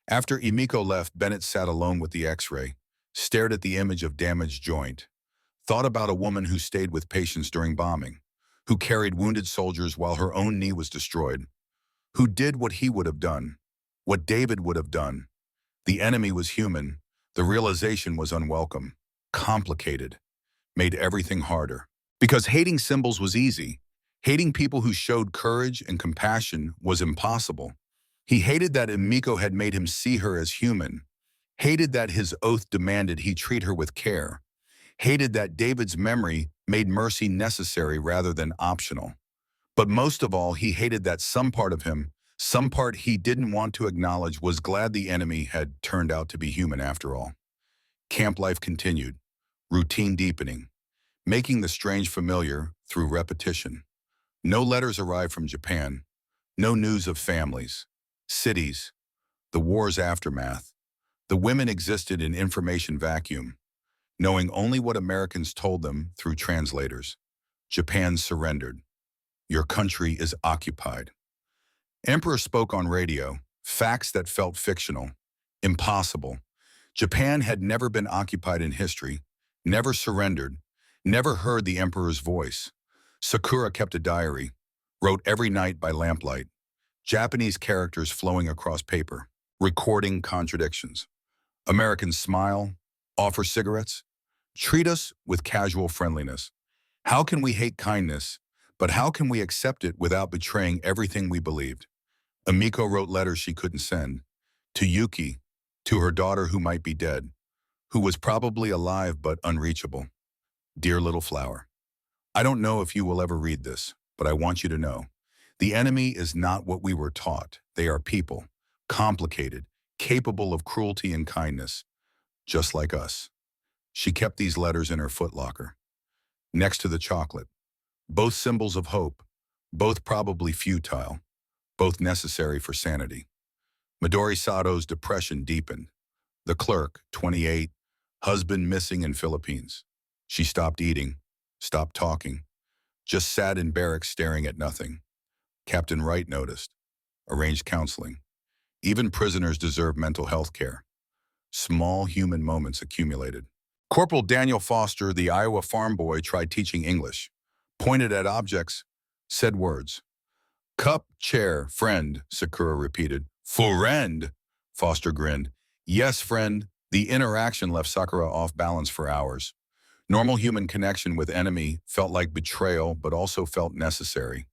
After Emiko left, Bennett sat alone with the X-ray, stared at the image of damaged joint, thought about a woman who stayed with patients during bombing, who carried wounded soldiers while her own knee was destroyed, who did what he would have done, what David would have done. The enemy was human. The realization was unwelcome, complicated, made everything harder. Because hating symbols was easy. Hating people who showed courage and compassion was impossible. He hated that Emiko had made him see her as human, hated that his oath demanded he treat her with care, hated that David's memory made mercy necessary rather than optional. But most of all, he hated that some part of him, some part he didn't want to acknowledge, was glad the enemy had turned out to be human after all. Camp life continued, routine deepening, making the strange familiar through repetition. No letters arrived from Japan, no news of families, cities, the war's aftermath. The women existed in information vacuum, knowing only what Americans told them through translators. Japan surrendered. Your country is occupied. Emperor spoke on radio, facts that felt fictional, impossible. Japan had never been occupied in history, never surrendered, never heard the emperor's voice. Sakura kept a diary, wrote every night by lamplight. Japanese characters flowing across paper, recording contradictions. Americans smile, offer cigarettes, treat us with casual friendliness. How can we hate kindness, but how can we accept it without betraying everything we believed? Emiko wrote letters she couldn't send. To Yuki, to her daughter who might be dead, who was probably alive but unreachable. Dear little flower, I don't know if you will ever read this, but I want you to know. The enemy is not what we were taught. They are people, complicated, capable of cruelty and kindness, just like us. She kept these letters in her footlocker, next to the chocolate. Both symbols of hope, both probably futile, both necessary for sanity. Midori Sato's depression deepened. The clerk, 28, husband missing in Philippines. She stopped eating, stopped talking, just sat in barracks staring at nothing. Captain Wright noticed, arranged counseling. Even prisoners deserve mental health care. Small human moments accumulated. Corporal Daniel Foster, the Iowa farm boy, tried teaching English. Pointed at objects, Said words. Cup, chair, friend, Sakura repeated. Friend, Foster grinned. Yes, friend. The interaction left Sakura off balance for hours. Normal human connection with enemy felt like betrayal, but also felt necessary.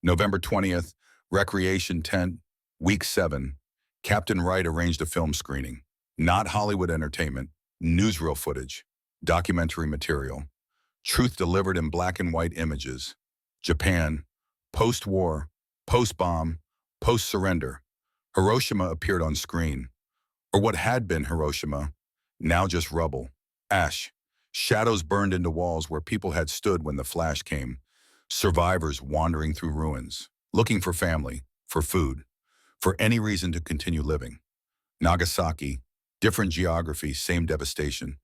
November 20th, Recreation Tent, Week 7. Captain Wright arranged a film screening. Not Hollywood entertainment, newsreel footage, documentary material. Truth delivered in black and white images. Japan, post-war, post-bomb, post-surrender. Hiroshima appeared on screen. Or what had been Hiroshima, now just rubble. Ash. Shadows burned into walls where people had stood when the flash came. Survivors wandering through ruins, looking for family, for food, for any reason to continue living. Nagasaki, different geography, same devastation.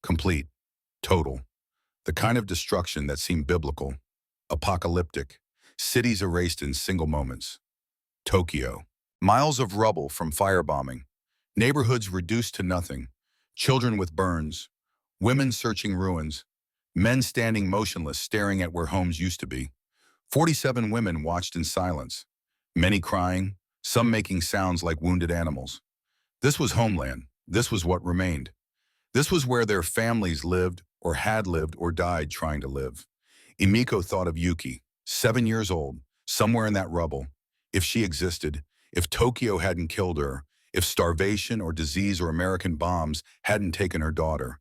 Complete, total. The kind of destruction that seemed biblical, apocalyptic, cities erased in single moments. Tokyo, miles of rubble from firebombing, neighborhoods reduced to nothing, children with burns, women searching ruins, men standing motionless staring at where homes used to be. 47 women watched in silence, many crying, some making sounds like wounded animals. This was homeland. This was what remained. This was where their families lived or had lived or died trying to live. Emiko thought of Yuki, 7 years old, somewhere in that rubble. If she existed, if Tokyo hadn't killed her, if starvation or disease or American bombs hadn't taken her daughter.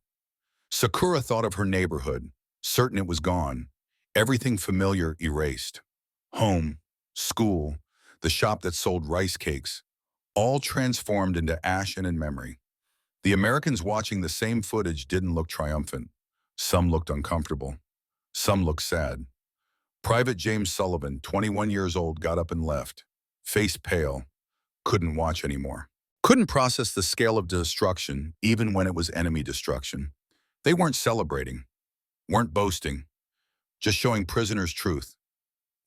Sakura thought of her neighborhood, certain it was gone. Everything familiar erased. Home, school, the shop that sold rice cakes, all transformed into ash and in memory. The Americans watching the same footage didn't look triumphant. Some looked uncomfortable. Some looked sad. Private James Sullivan, 21 years old, got up and left. Face pale. Couldn't watch anymore. Couldn't process the scale of destruction, even when it was enemy destruction. They weren't celebrating, weren't boasting, just showing prisoners truth.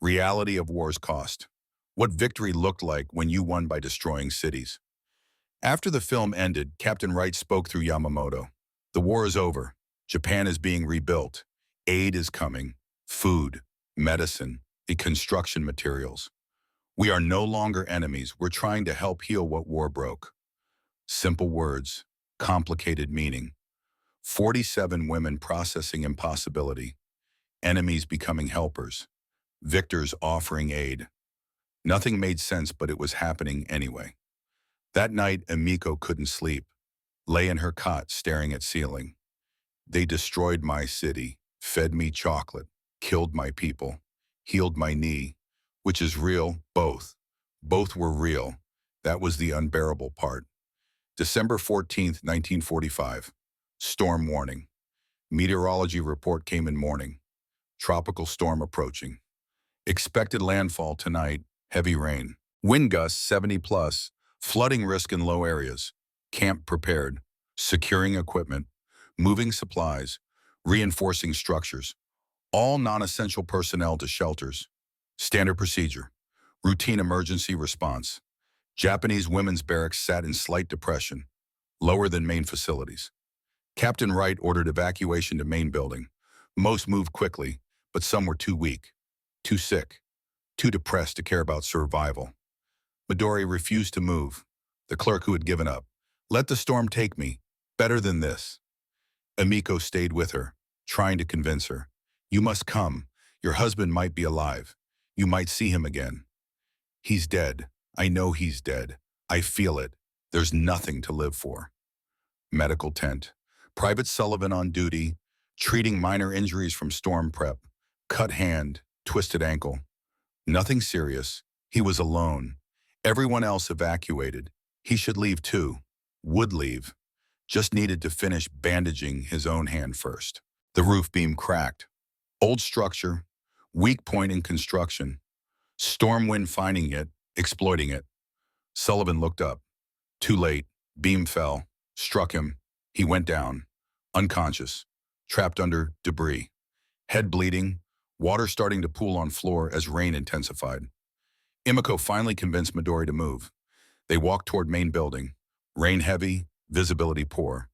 Reality of war's cost. What victory looked like when you won by destroying cities. After the film ended, Captain Wright spoke through Yamamoto. The war is over. Japan is being rebuilt. Aid is coming. Food, medicine, and construction materials. We are no longer enemies. We're trying to help heal what war broke. Simple words, complicated meaning. 47 women processing impossibility. Enemies becoming helpers. Victors offering aid. Nothing made sense, but it was happening anyway. That night, Emiko couldn't sleep. Lay in her cot staring at ceiling. They destroyed my city, fed me chocolate, killed my people, healed my knee, which is real, both. Both were real. That was the unbearable part. December 14th, 1945. Storm warning. Meteorology report came in morning. Tropical storm approaching. Expected landfall tonight, heavy rain. Wind gusts 70 plus, flooding risk in low areas. Camp prepared, securing equipment, moving supplies, reinforcing structures. All non-essential personnel to shelters. Standard procedure. Routine emergency response. Japanese women's barracks sat in slight depression, lower than main facilities. Captain Wright ordered evacuation to main building. Most moved quickly, but some were too weak, too sick, too depressed to care about survival. Midori refused to move, the clerk who had given up. Let the storm take me. Better than this. Emiko stayed with her, trying to convince her. You must come. Your husband might be alive. You might see him again. He's dead. I know he's dead. I feel it. There's nothing to live for. Medical tent. Private Sullivan on duty, treating minor injuries from storm prep. Cut hand, twisted ankle. Nothing serious. He was alone. Everyone else evacuated. He should leave too. Would leave. Just needed to finish bandaging his own hand first. The roof beam cracked. Old structure, weak point in construction. Storm wind finding it, exploiting it. Sullivan looked up. Too late. Beam fell. Struck him. He went down. Unconscious. Trapped under debris. Head bleeding. Water starting to pool on floor as rain intensified. Emiko finally convinced Midori to move. They walked toward main building. Rain heavy, visibility poor.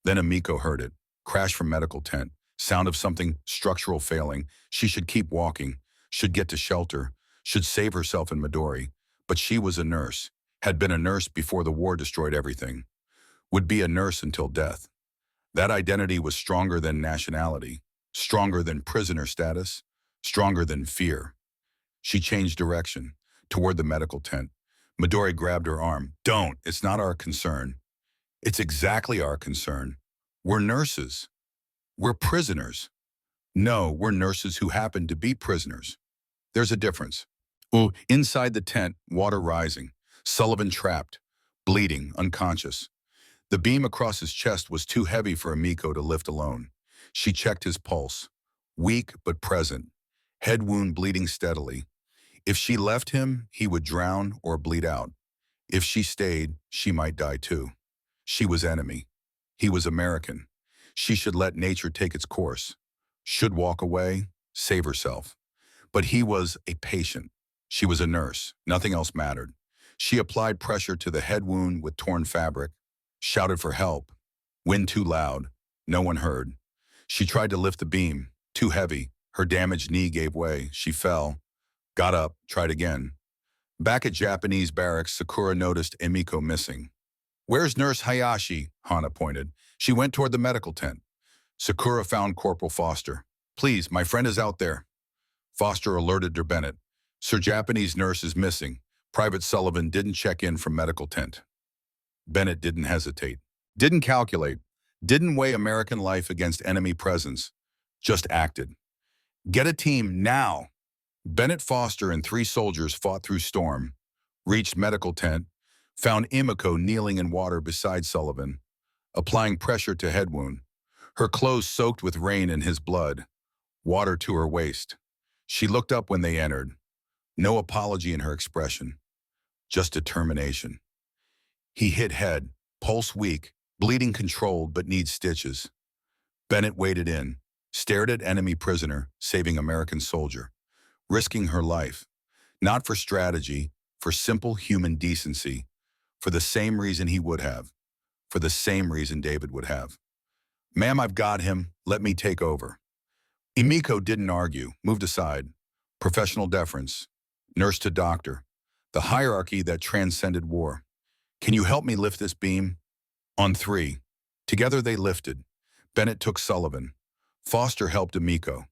Then Emiko heard it. Crash from medical tent. Sound of something structural failing. She should keep walking. should get to shelter, should save herself in Midori. But she was a nurse, had been a nurse before the war destroyed everything, would be a nurse until death. That identity was stronger than nationality, stronger than prisoner status, stronger than fear. She changed direction, toward the medical tent. Midori grabbed her arm. Don't, it's not our concern. It's exactly our concern. We're nurses. We're prisoners. No, we're nurses who happen to be prisoners. There's a difference. Oh, inside the tent, water rising. Sullivan trapped, bleeding, unconscious. The beam across his chest was too heavy for Emiko to lift alone. She checked his pulse. Weak but present. Head wound bleeding steadily. If she left him, he would drown or bleed out. If she stayed, she might die too. She was enemy. He was American. She should let nature take its course. Should walk away, save herself. But he was a patient. She was a nurse. Nothing else mattered. She applied pressure to the head wound with torn fabric, shouted for help. Wind too loud. No one heard. She tried to lift the beam. Too heavy. Her damaged knee gave way. She fell. Got up. Tried again. Back at Japanese barracks, Sakura noticed Emiko missing. Where's Nurse Hayashi? Hana pointed. She went toward the medical tent. Sakura found Corporal Foster. Please, my friend is out there. Foster alerted to Bennett. Sir, Japanese nurse is missing. Private Sullivan didn't check in from medical tent. Bennett didn't hesitate. Didn't calculate. Didn't weigh American life against enemy presence. Just acted. Get a team now. Bennett, Foster, and 3 soldiers fought through storm, reached medical tent, found Emiko kneeling in water beside Sullivan, applying pressure to head wound. Her clothes soaked with rain and his blood, water to her waist. She looked up when they entered. No apology in her expression, just determination. He hit head, pulse weak, bleeding controlled but needs stitches. Bennett waded in, stared at enemy prisoner, saving American soldier, risking her life, not for strategy, for simple human decency, for the same reason he would have, for the same reason David would have. Ma'am, I've got him. Let me take over. Emiko didn't argue, moved aside. Professional deference, nurse to doctor, the hierarchy that transcended war. Can you help me lift this beam? On 3. Together they lifted. Bennett took Sullivan. Foster helped Emiko.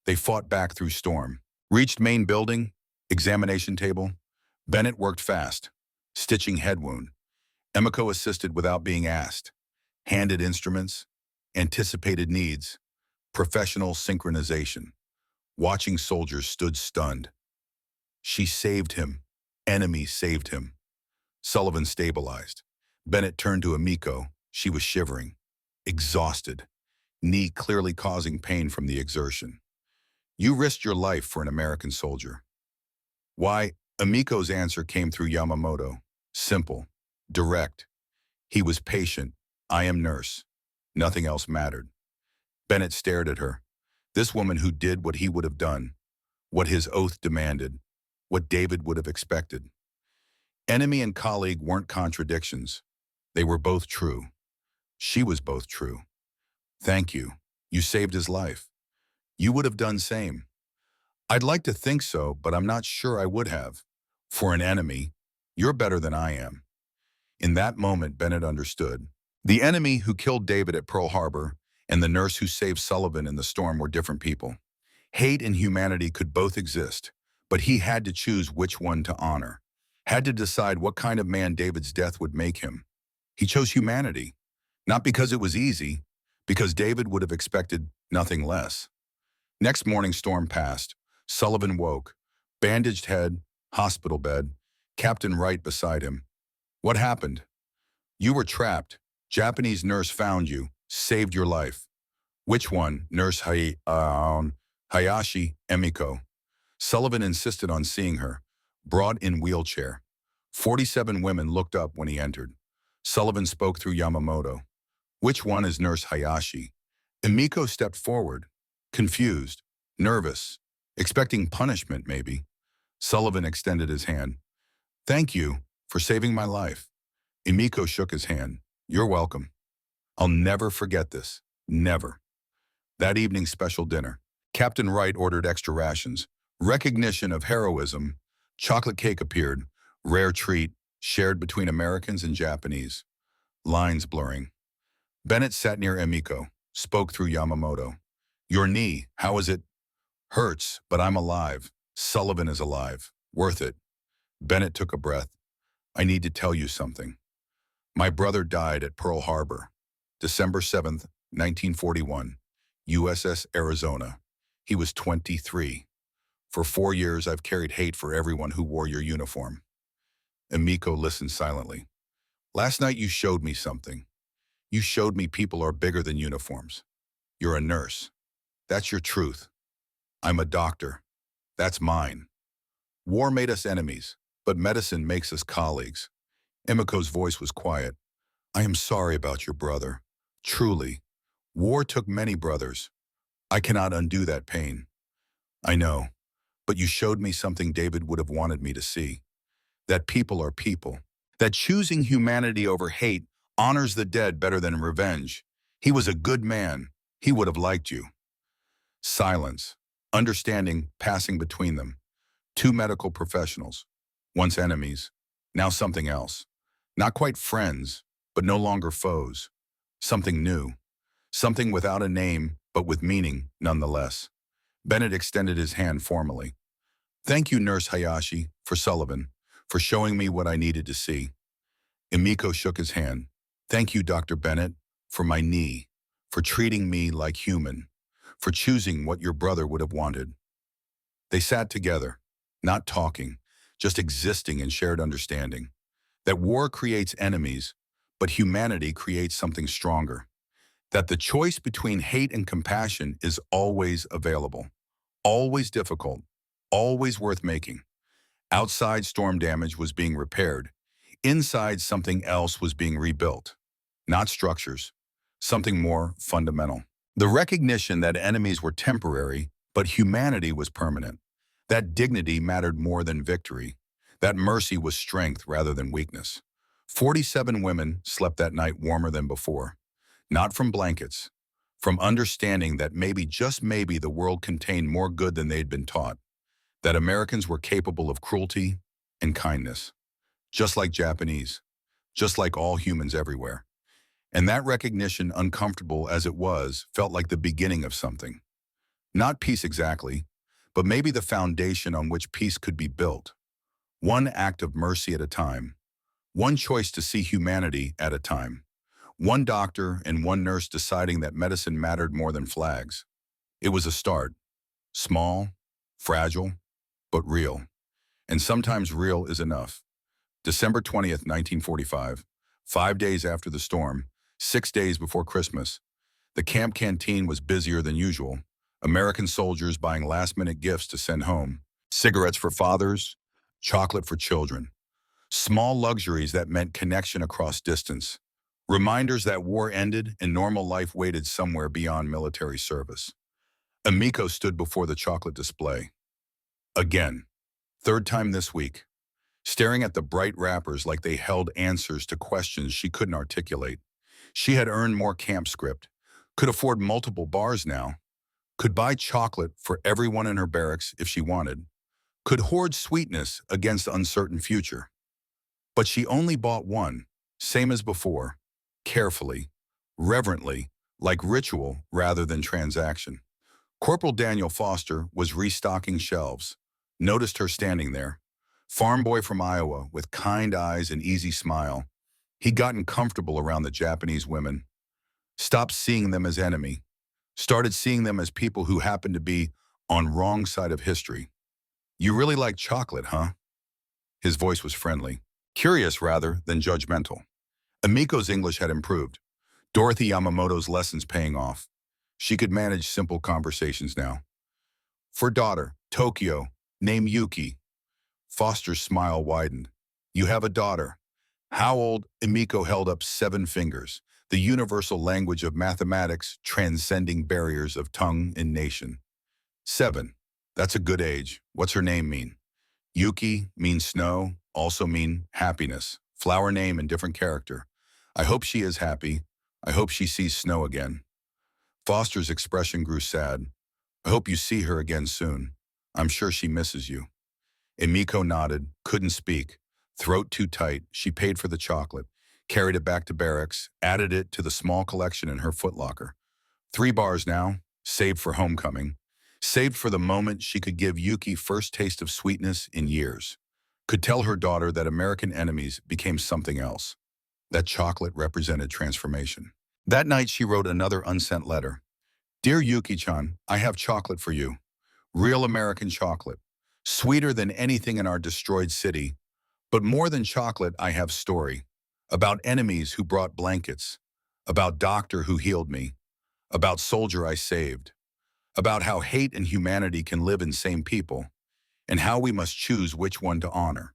They fought back through storm. Reached main building, examination table. Bennett worked fast, stitching head wound. Emiko assisted without being asked. Handed instruments, anticipated needs, professional synchronization. Watching soldiers stood stunned. She saved him. Enemy saved him. Sullivan stabilized. Bennett turned to Emiko. She was shivering, exhausted, knee clearly causing pain from the exertion. You risked your life for an American soldier. Why? Emiko's answer came through Yamamoto. Simple, direct. He was patient. I am nurse. Nothing else mattered. Bennett stared at her. This woman who did what he would have done, what his oath demanded, what David would have expected. Enemy and colleague weren't contradictions. They were both true. She was both true. Thank you. You saved his life. You would have done same. I'd like to think so, but I'm not sure I would have. For an enemy, you're better than I am. In that moment, Bennett understood. The enemy who killed David at Pearl Harbor and the nurse who saved Sullivan in the storm were different people. Hate and humanity could both exist, but he had to choose which one to honor. Had to decide what kind of man David's death would make him. He chose humanity, not because it was easy, because David would have expected nothing less. Next morning, storm passed. Sullivan woke, bandaged head, hospital bed, Captain Wright beside him. What happened? You were trapped. Japanese nurse found you, saved your life. Which one? Nurse Hayashi Emiko. Sullivan insisted on seeing her, brought in wheelchair. 47 women looked up when he entered. Sullivan spoke through Yamamoto. Which one is Nurse Hayashi? Emiko stepped forward, confused, nervous, expecting punishment maybe. Sullivan extended his hand. Thank you for saving my life. Emiko shook his hand. You're welcome. I'll never forget this. Never. That evening's special dinner. Captain Wright ordered extra rations, Recognition of heroism. Chocolate cake appeared. Rare treat, shared between Americans and Japanese. Lines blurring. Bennett sat near Emiko, spoke through Yamamoto. Your knee, how is it? Hurts, but I'm alive. Sullivan is alive. Worth it. Bennett took a breath. I need to tell you something. My brother died at Pearl Harbor, December 7th, 1941, USS Arizona. He was 23. For 4 years, I've carried hate for everyone who wore your uniform. Emiko listened silently. Last night you showed me something. You showed me people are bigger than uniforms. You're a nurse. That's your truth. I'm a doctor. That's mine. War made us enemies, but medicine makes us colleagues. Emiko's voice was quiet. I am sorry about your brother. Truly. War took many brothers. I cannot undo that pain. I know, but you showed me something David would have wanted me to see. That people are people. That choosing humanity over hate honors the dead better than revenge. He was a good man. He would have liked you. Silence. Understanding passing between them. Two medical professionals. Once enemies. Now something else. Not quite friends, but no longer foes. Something new. Something without a name, but with meaning nonetheless. Bennett extended his hand formally. Thank you, Nurse Hayashi, for Sullivan, for showing me what I needed to see. Emiko shook his hand. Thank you, Dr. Bennett, for my knee, for treating me like human, for choosing what your brother would have wanted. They sat together, not talking, just existing in shared understanding. That war creates enemies, but humanity creates something stronger. That the choice between hate and compassion is always available, always difficult, always worth making. Outside storm damage was being repaired. Inside something else was being rebuilt. Not structures, something more fundamental. The recognition that enemies were temporary, but humanity was permanent. That dignity mattered more than victory. That mercy was strength rather than weakness. 47 women slept that night warmer than before. Not from blankets, from understanding that maybe, just maybe, the world contained more good than they'd been taught. That Americans were capable of cruelty and kindness. Just like Japanese. Just like all humans everywhere. And that recognition, uncomfortable as it was, felt like the beginning of something. Not peace exactly, but maybe the foundation on which peace could be built. One act of mercy at a time. One choice to see humanity at a time. One doctor and one nurse deciding that medicine mattered more than flags. It was a start. Small, fragile, but real. And sometimes real is enough. December 20th, 1945, 5 days after the storm, 6 days before Christmas. The camp canteen was busier than usual. American soldiers buying last-minute gifts to send home. Cigarettes for fathers, chocolate for children. Small luxuries that meant connection across distance. Reminders that war ended and normal life waited somewhere beyond military service. Emiko stood before the chocolate display. Again, third time this week, staring at the bright wrappers like they held answers to questions she couldn't articulate. She had earned more camp script, could afford multiple bars now, could buy chocolate for everyone in her barracks if she wanted, could hoard sweetness against uncertain future. But she only bought one, same as before, carefully, reverently, like ritual rather than transaction. Corporal Daniel Foster was restocking shelves, noticed her standing there. Farm boy from Iowa with kind eyes and easy smile. He'd gotten comfortable around the Japanese women, stopped seeing them as enemy, started seeing them as people who happened to be on wrong side of history. You really like chocolate, huh? His voice was friendly, curious rather than judgmental. Emiko's English had improved. Dorothy Yamamoto's lessons paying off. She could manage simple conversations now. For daughter, Tokyo, name Yuki. Foster's smile widened. You have a daughter. How old? Emiko held up 7 fingers, the universal language of mathematics transcending barriers of tongue and nation. 7. That's a good age. What's her name mean? Yuki means snow, also mean happiness. Flower name and different character. I hope she is happy. I hope she sees snow again. Foster's expression grew sad. I hope you see her again soon. I'm sure she misses you." Emiko nodded, couldn't speak. Throat too tight, she paid for the chocolate, carried it back to barracks, added it to the small collection in her footlocker. 3 bars now, saved for homecoming. Saved for the moment she could give Yuki first taste of sweetness in years. Could tell her daughter that American enemies became something else. That chocolate represented transformation. That night she wrote another unsent letter. "Dear Yuki-chan, I have chocolate for you. Real American chocolate. Sweeter than anything in our destroyed city. But more than chocolate, I have story. About enemies who brought blankets. About doctor who healed me. About soldier I saved. About how hate and humanity can live in same people. And how we must choose which one to honor."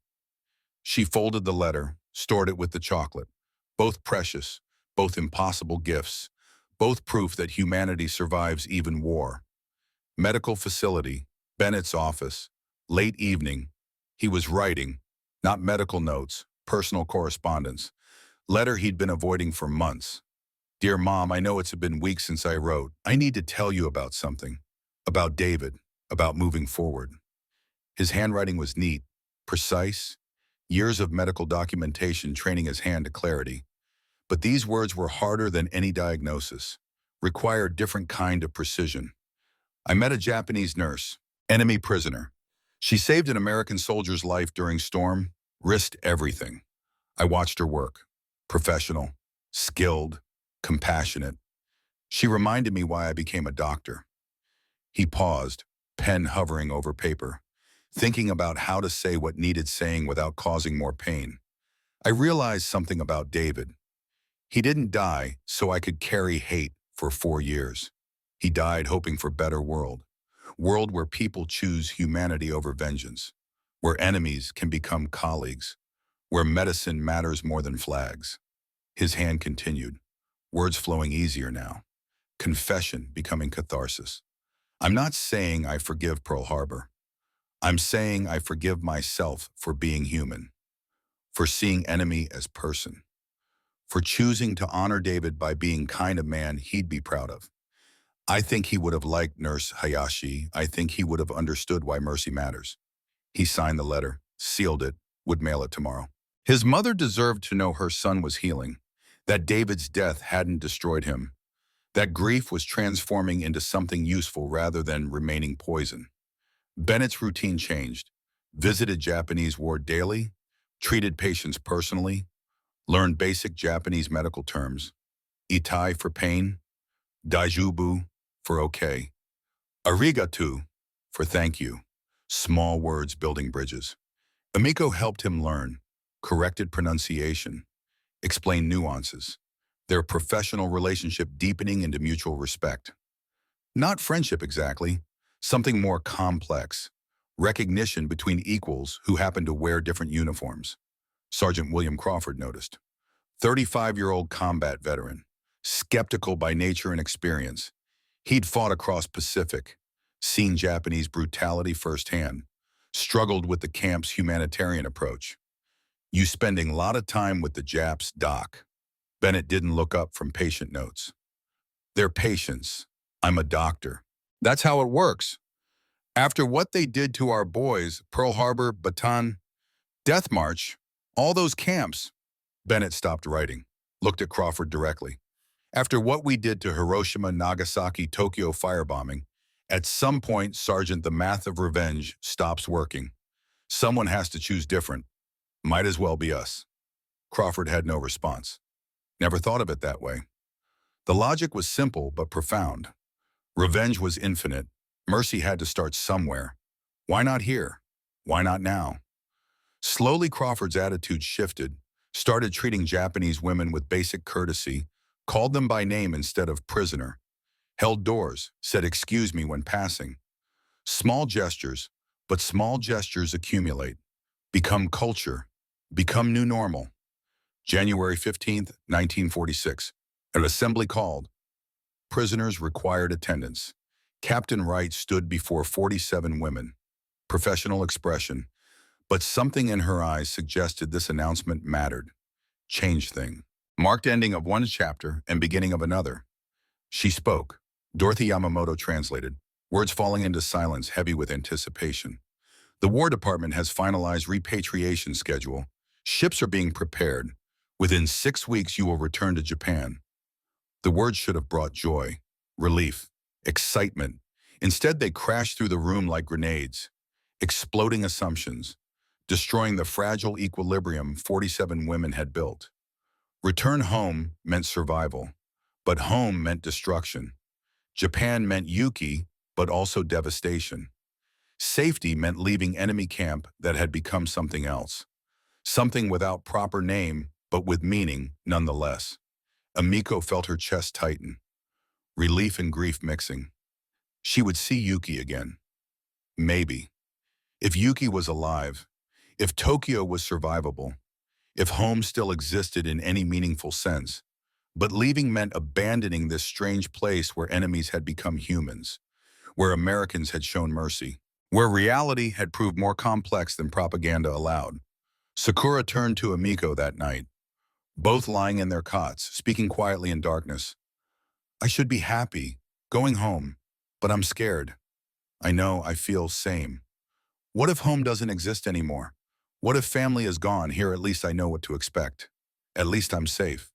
She folded the letter, stored it with the chocolate. Both precious, both impossible gifts. Both proof that humanity survives even war. Medical facility, Bennett's office, late evening. He was writing, not medical notes, personal correspondence. Letter he'd been avoiding for months. "Dear Mom, I know it's been weeks since I wrote. I need to tell you about something. About David, about moving forward." His handwriting was neat, precise, years of medical documentation training his hand to clarity. But these words were harder than any diagnosis, required different kind of precision. "I met a Japanese nurse, enemy prisoner. She saved an American soldier's life during storm, risked everything. I watched her work. Professional, skilled, compassionate. She reminded me why I became a doctor." He paused, pen hovering over paper, thinking about how to say what needed saying without causing more pain. "I realized something about David. He didn't die so I could carry hate for 4 years. He died hoping for better world. World where people choose humanity over vengeance. Where enemies can become colleagues. Where medicine matters more than flags." His hand continued, words flowing easier now. Confession becoming catharsis. "I'm not saying I forgive Pearl Harbor. I'm saying I forgive myself for being human. For seeing enemy as person. For choosing to honor David by being kind of man he'd be proud of. I think he would have liked Nurse Hayashi. I think he would have understood why mercy matters." He signed the letter, sealed it, would mail it tomorrow. His mother deserved to know her son was healing, that David's death hadn't destroyed him, that grief was transforming into something useful rather than remaining poison. Bennett's routine changed, visited Japanese ward daily, treated patients personally, learned basic Japanese medical terms, itai for pain, daijoubu for okay, arigato for thank you, small words building bridges. Emiko helped him learn, corrected pronunciation, explained nuances, their professional relationship deepening into mutual respect. Not friendship exactly, something more complex, recognition between equals who happen to wear different uniforms. Sergeant William Crawford noticed. 35-year-old combat veteran, skeptical by nature and experience. He'd fought across Pacific, seen Japanese brutality firsthand, struggled with the camp's humanitarian approach. "You spending a lot of time with the Japs, Doc." Bennett didn't look up from patient notes. "They're patients. I'm a doctor. That's how it works. After what they did to our boys, Pearl Harbor, Bataan, Death March, all those camps." Bennett stopped writing, looked at Crawford directly. "After what we did to Hiroshima, Nagasaki, Tokyo firebombing, at some point, Sergeant, the math of revenge stops working. Someone has to choose different. Might as well be us." Crawford had no response. Never thought of it that way. The logic was simple but profound. Revenge was infinite. Mercy had to start somewhere. Why not here? Why not now? Slowly, Crawford's attitude shifted, started treating Japanese women with basic courtesy, called them by name instead of prisoner, held doors, said excuse me when passing. Small gestures, but small gestures accumulate, become culture, become new normal. January 15th, 1946. An assembly called. Prisoners required attendance. Captain Wright stood before 47 women. Professional expression, but something in her eyes suggested this announcement mattered. Changed thing. Marked ending of one chapter and beginning of another. She spoke. Dorothy Yamamoto translated. Words falling into silence, heavy with anticipation. The War Department has finalized repatriation schedule. Ships are being prepared. Within 6 weeks, you will return to Japan. The words should have brought joy, relief, excitement. Instead, they crashed through the room like grenades, exploding assumptions, destroying the fragile equilibrium 47 women had built. Return home meant survival, but home meant destruction. Japan meant Yuki, but also devastation. Safety meant leaving enemy camp that had become something else. Something without proper name, but with meaning nonetheless. Emiko felt her chest tighten, relief and grief mixing. She would see Yuki again. Maybe. If Yuki was alive, if Tokyo was survivable, if home still existed in any meaningful sense. But leaving meant abandoning this strange place where enemies had become humans, where Americans had shown mercy, where reality had proved more complex than propaganda allowed. Sakura turned to Emiko that night, both lying in their cots, speaking quietly in darkness. I should be happy, going home, but I'm scared. I know, I feel same. What if home doesn't exist anymore? What if family is gone? Here at least I know what to expect. At least I'm safe.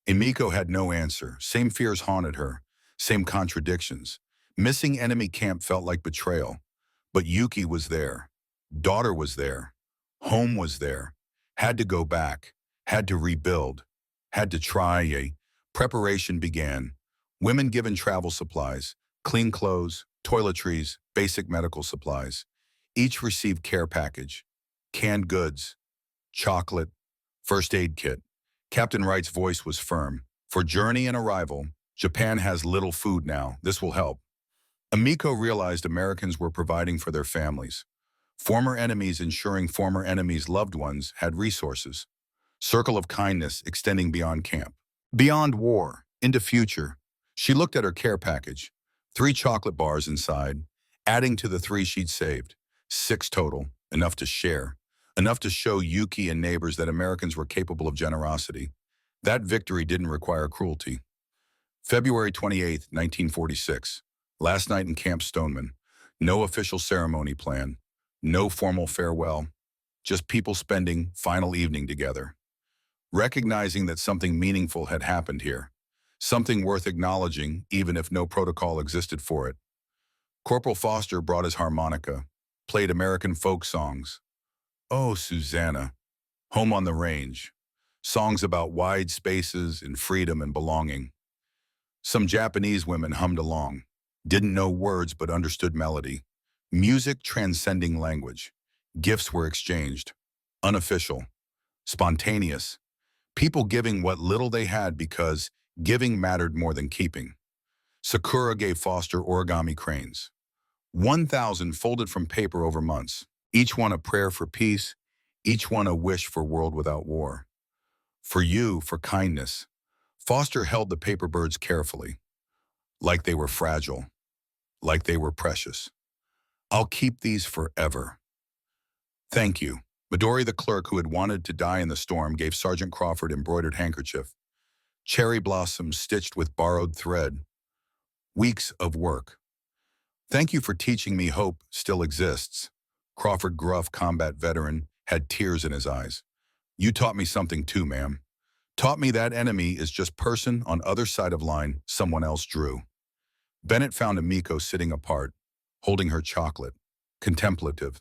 Emiko had no answer. Same fears haunted her, same contradictions. Missing enemy camp felt like betrayal. But Yuki was there. Daughter was there. Home was there. Had to go back. Had to rebuild. Had to try. Preparation began. Women given travel supplies, clean clothes, toiletries, basic medical supplies. Each received care package, canned goods, chocolate, first aid kit. Captain Wright's voice was firm. For journey and arrival, Japan has little food now. This will help. Emiko realized Americans were providing for their families. Former enemies ensuring former enemies' loved ones had resources. Circle of kindness extending beyond camp. Beyond war, into future. She looked at her care package. 3 chocolate bars inside, adding to the 3 she'd saved. 6 total, enough to share. Enough to show Yuki and neighbors that Americans were capable of generosity. That victory didn't require cruelty. February 28, 1946. Last night in Camp Stoneman. No official ceremony plan. No formal farewell. Just people spending final evening together. Recognizing that something meaningful had happened here. Something worth acknowledging, even if no protocol existed for it. Corporal Foster brought his harmonica, played American folk songs. Oh, Susanna, Home on the Range. Songs about wide spaces and freedom and belonging. Some Japanese women hummed along, didn't know words but understood melody. Music transcending language. Gifts were exchanged. Unofficial. Spontaneous. People giving what little they had because giving mattered more than keeping. Sakura gave Foster origami cranes. 1,000 folded from paper over months. Each one a prayer for peace, each one a wish for a world without war. For you, for kindness. Foster held the paper birds carefully, like they were fragile, like they were precious. I'll keep these forever. Thank you. Midori, the clerk who had wanted to die in the storm, gave Sergeant Crawford embroidered handkerchief. Cherry blossoms stitched with borrowed thread. Weeks of work. Thank you for teaching me hope still exists. Crawford, gruff combat veteran, had tears in his eyes. You taught me something too, ma'am. Taught me that enemy is just person on other side of line someone else drew. Bennett found Emiko sitting apart, holding her chocolate, contemplative,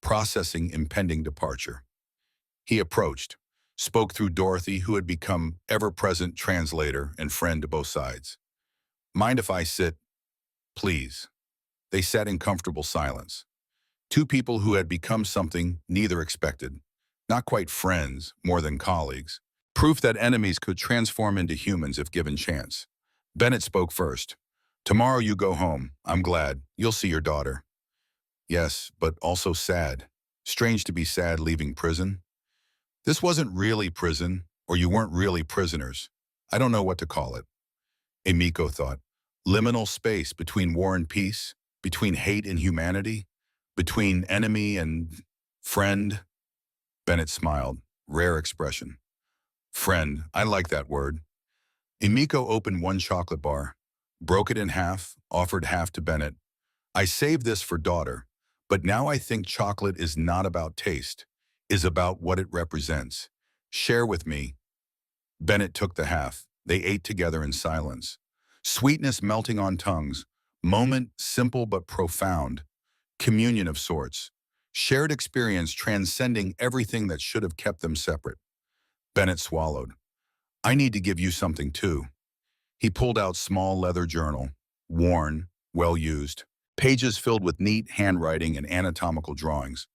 processing impending departure. He approached, spoke through Dorothy, who had become ever-present translator and friend to both sides. Mind if I sit? Please. They sat in comfortable silence. 2 people who had become something neither expected. Not quite friends, more than colleagues. Proof that enemies could transform into humans if given chance. Bennett spoke first. Tomorrow you go home. I'm glad. You'll see your daughter. Yes, but also sad. Strange to be sad leaving prison. This wasn't really prison, or you weren't really prisoners. I don't know what to call it. Emiko thought. Liminal space between war and peace, between hate and humanity, between enemy and friend. Bennett smiled, rare expression. Friend, I like that word. Emiko opened 1 chocolate bar, broke it in half, offered half to Bennett. I saved this for daughter, but now I think chocolate is not about taste, is about what it represents. Share with me. Bennett took the half. They ate together in silence. Sweetness melting on tongues. Moment simple but profound. Communion of sorts. Shared experience transcending everything that should have kept them separate. Bennett swallowed. I need to give you something too. He pulled out small leather journal. Worn, well used. Pages filled with neat handwriting and anatomical drawings.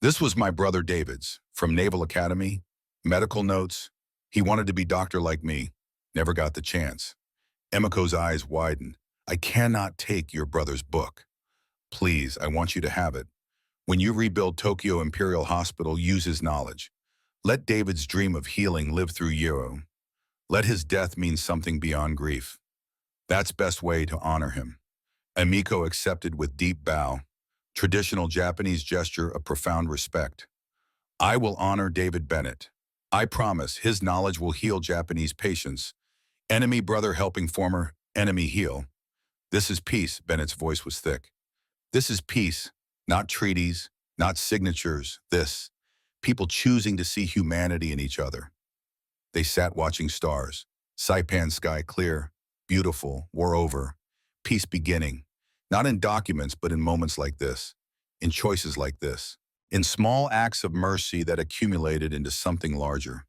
This was my brother David's, from Naval Academy. Medical notes. He wanted to be doctor like me. Never got the chance. Emiko's eyes widened. I cannot take your brother's book. Please, I want you to have it. When you rebuild Tokyo Imperial Hospital, use his knowledge. Let David's dream of healing live through you. Let his death mean something beyond grief. That's best way to honor him. Emiko accepted with deep bow, traditional Japanese gesture of profound respect. I will honor David Bennett. I promise his knowledge will heal Japanese patients. Enemy brother helping former enemy heal. This is peace, Bennett's voice was thick. This is peace, not treaties, not signatures, this. People choosing to see humanity in each other. They sat watching stars. Saipan sky clear, beautiful, war over. Peace beginning. Not in documents, but in moments like this. In choices like this. In small acts of mercy that accumulated into something larger.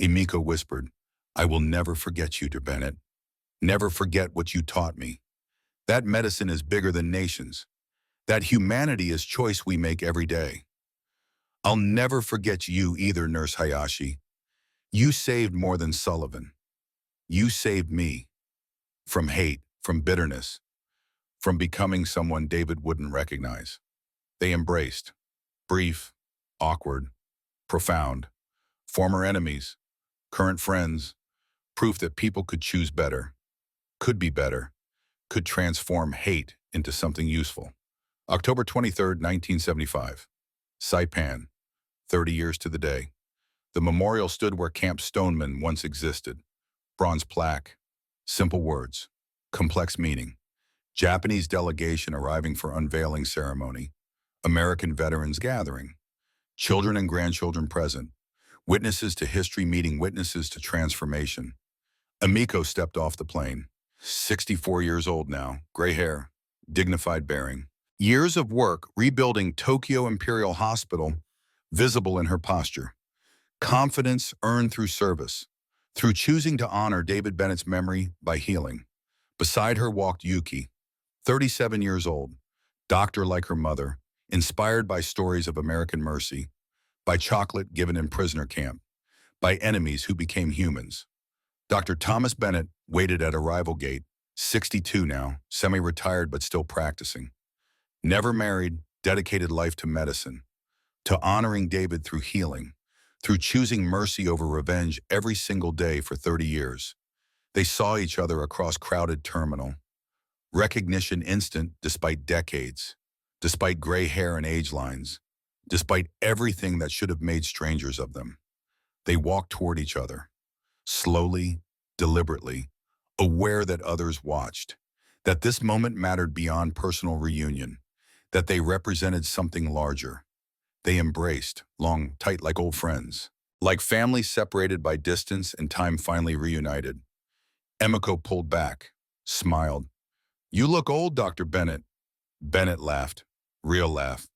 Emiko whispered, I will never forget you, dear Bennett. Never forget what you taught me. That medicine is bigger than nations. That humanity is choice we make every day. I'll never forget you either, Nurse Hayashi. You saved more than Sullivan. You saved me. From hate, from bitterness, from becoming someone David wouldn't recognize. They embraced. Brief, awkward, profound. Former enemies, current friends, proof that people could choose better, could be better, could transform hate into something useful. October 23rd, 1975. Saipan, 30 years to the day. The memorial stood where Camp Stoneman once existed. Bronze plaque, simple words, complex meaning. Japanese delegation arriving for unveiling ceremony. American veterans gathering. Children and grandchildren present. Witnesses to history meeting witnesses to transformation. Emiko stepped off the plane. 64 years old now, gray hair, dignified bearing. Years of work rebuilding Tokyo Imperial Hospital, visible in her posture. Confidence earned through service, through choosing to honor David Bennett's memory by healing. Beside her walked Yuki, 37 years old, doctor like her mother, inspired by stories of American mercy, by chocolate given in prisoner camp, by enemies who became humans. Dr. Thomas Bennett waited at arrival gate, 62 now, semi-retired but still practicing. Never married, dedicated life to medicine, to honoring David through healing, through choosing mercy over revenge every single day for 30 years. They saw each other across crowded terminal. Recognition instant despite decades, despite gray hair and age lines, despite everything that should have made strangers of them. They walked toward each other, slowly, deliberately, aware that others watched, that this moment mattered beyond personal reunion, that they represented something larger. They embraced, long, tight like old friends, like families separated by distance and time finally reunited. Emiko pulled back, smiled. You look old, Dr. Bennett. Bennett laughed, real laugh.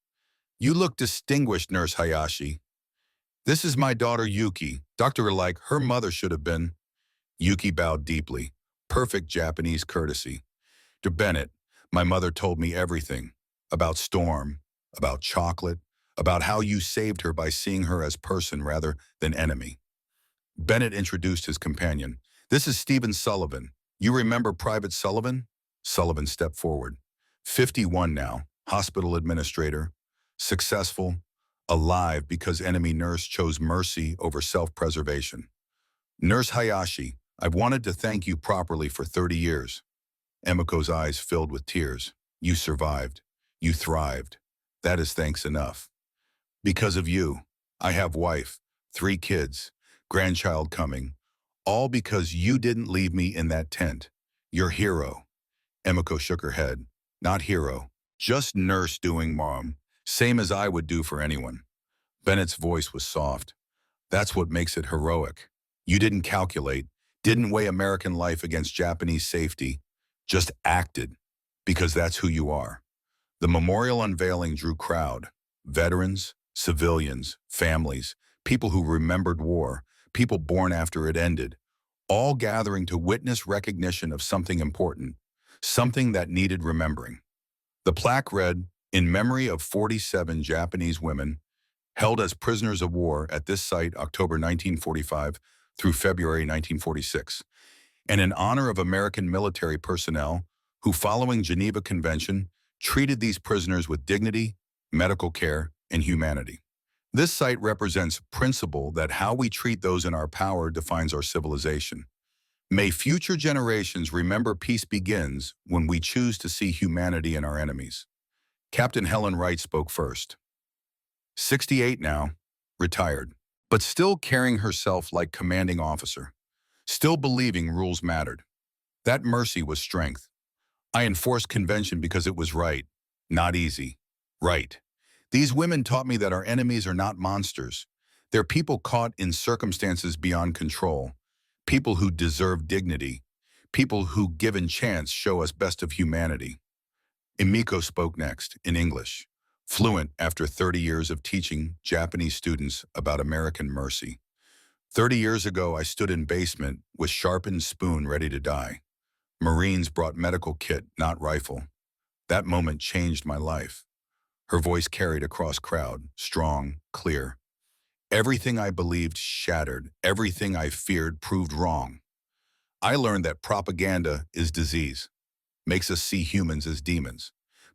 You look distinguished, Nurse Hayashi. This is my daughter Yuki, doctor-like her mother should have been. Yuki bowed deeply, perfect Japanese courtesy. Dr. Bennett, my mother told me everything, about Storm, about chocolate, about how you saved her by seeing her as person rather than enemy. Bennett introduced his companion. This is Stephen Sullivan. You remember Private Sullivan? Sullivan stepped forward. 51 now, hospital administrator, successful, alive because enemy nurse chose mercy over self-preservation. Nurse Hayashi, I've wanted to thank you properly for 30 years. Emiko's eyes filled with tears. You survived. You thrived. That is thanks enough. Because of you, I have wife, 3 kids, grandchild coming, all because you didn't leave me in that tent. Your hero. Emiko shook her head. not hero. Just nurse doing mom, same as I would do for anyone. Bennett's voice was soft. That's what makes it heroic. You didn't calculate, didn't weigh American life against Japanese safety, just acted, because that's who you are. The memorial unveiling drew crowd, veterans, civilians, families, people who remembered war, people born after it ended, all gathering to witness recognition of something important, something that needed remembering. The plaque read, "In memory of 47 Japanese women held as prisoners of war at this site October 1945 through February 1946, and in honor of American military personnel who, following Geneva Convention, treated these prisoners with dignity, medical care, and humanity." This site represents principle that how we treat those in our power defines our civilization. May future generations remember peace begins when we choose to see humanity in our enemies. Captain Helen Wright spoke first. 68 now, retired, but still carrying herself like commanding officer, still believing rules mattered. That mercy was strength. I enforced convention because it was right, not easy. Right. These women taught me that our enemies are not monsters. They're people caught in circumstances beyond control, people who deserve dignity, people who, given chance, show us best of humanity. Emiko spoke next, in English, fluent after 30 years of teaching Japanese students about American mercy. 30 years ago, I stood in basement with sharpened spoon ready to die. Marines brought medical kit, not rifle. That moment changed my life. Her voice carried across crowd, strong, clear. Everything I believed shattered. Everything I feared proved wrong. I learned that propaganda is disease, makes us see humans as demons.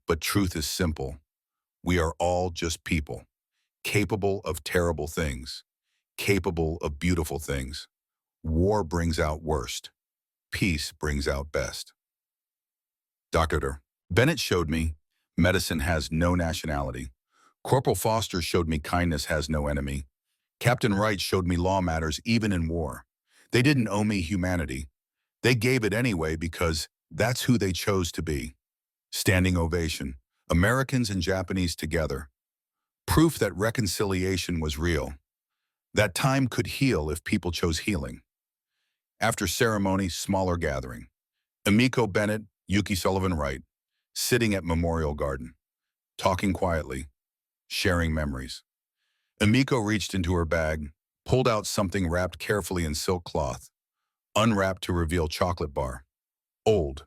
But truth is simple. We are all just people, capable of terrible things, capable of beautiful things. War brings out worst. Peace brings out best. Dr. Bennett showed me medicine has no nationality. Corporal Foster showed me kindness has no enemy. Captain Wright showed me law matters even in war. They didn't owe me humanity. They gave it anyway because that's who they chose to be. Standing ovation. Americans and Japanese together. Proof that reconciliation was real. That time could heal if people chose healing. After ceremony, smaller gathering. Emiko Bennett, Yuki Sullivan Wright, sitting at Memorial Garden, talking quietly, sharing memories. Emiko reached into her bag, pulled out something wrapped carefully in silk cloth, unwrapped to reveal chocolate bar. Old,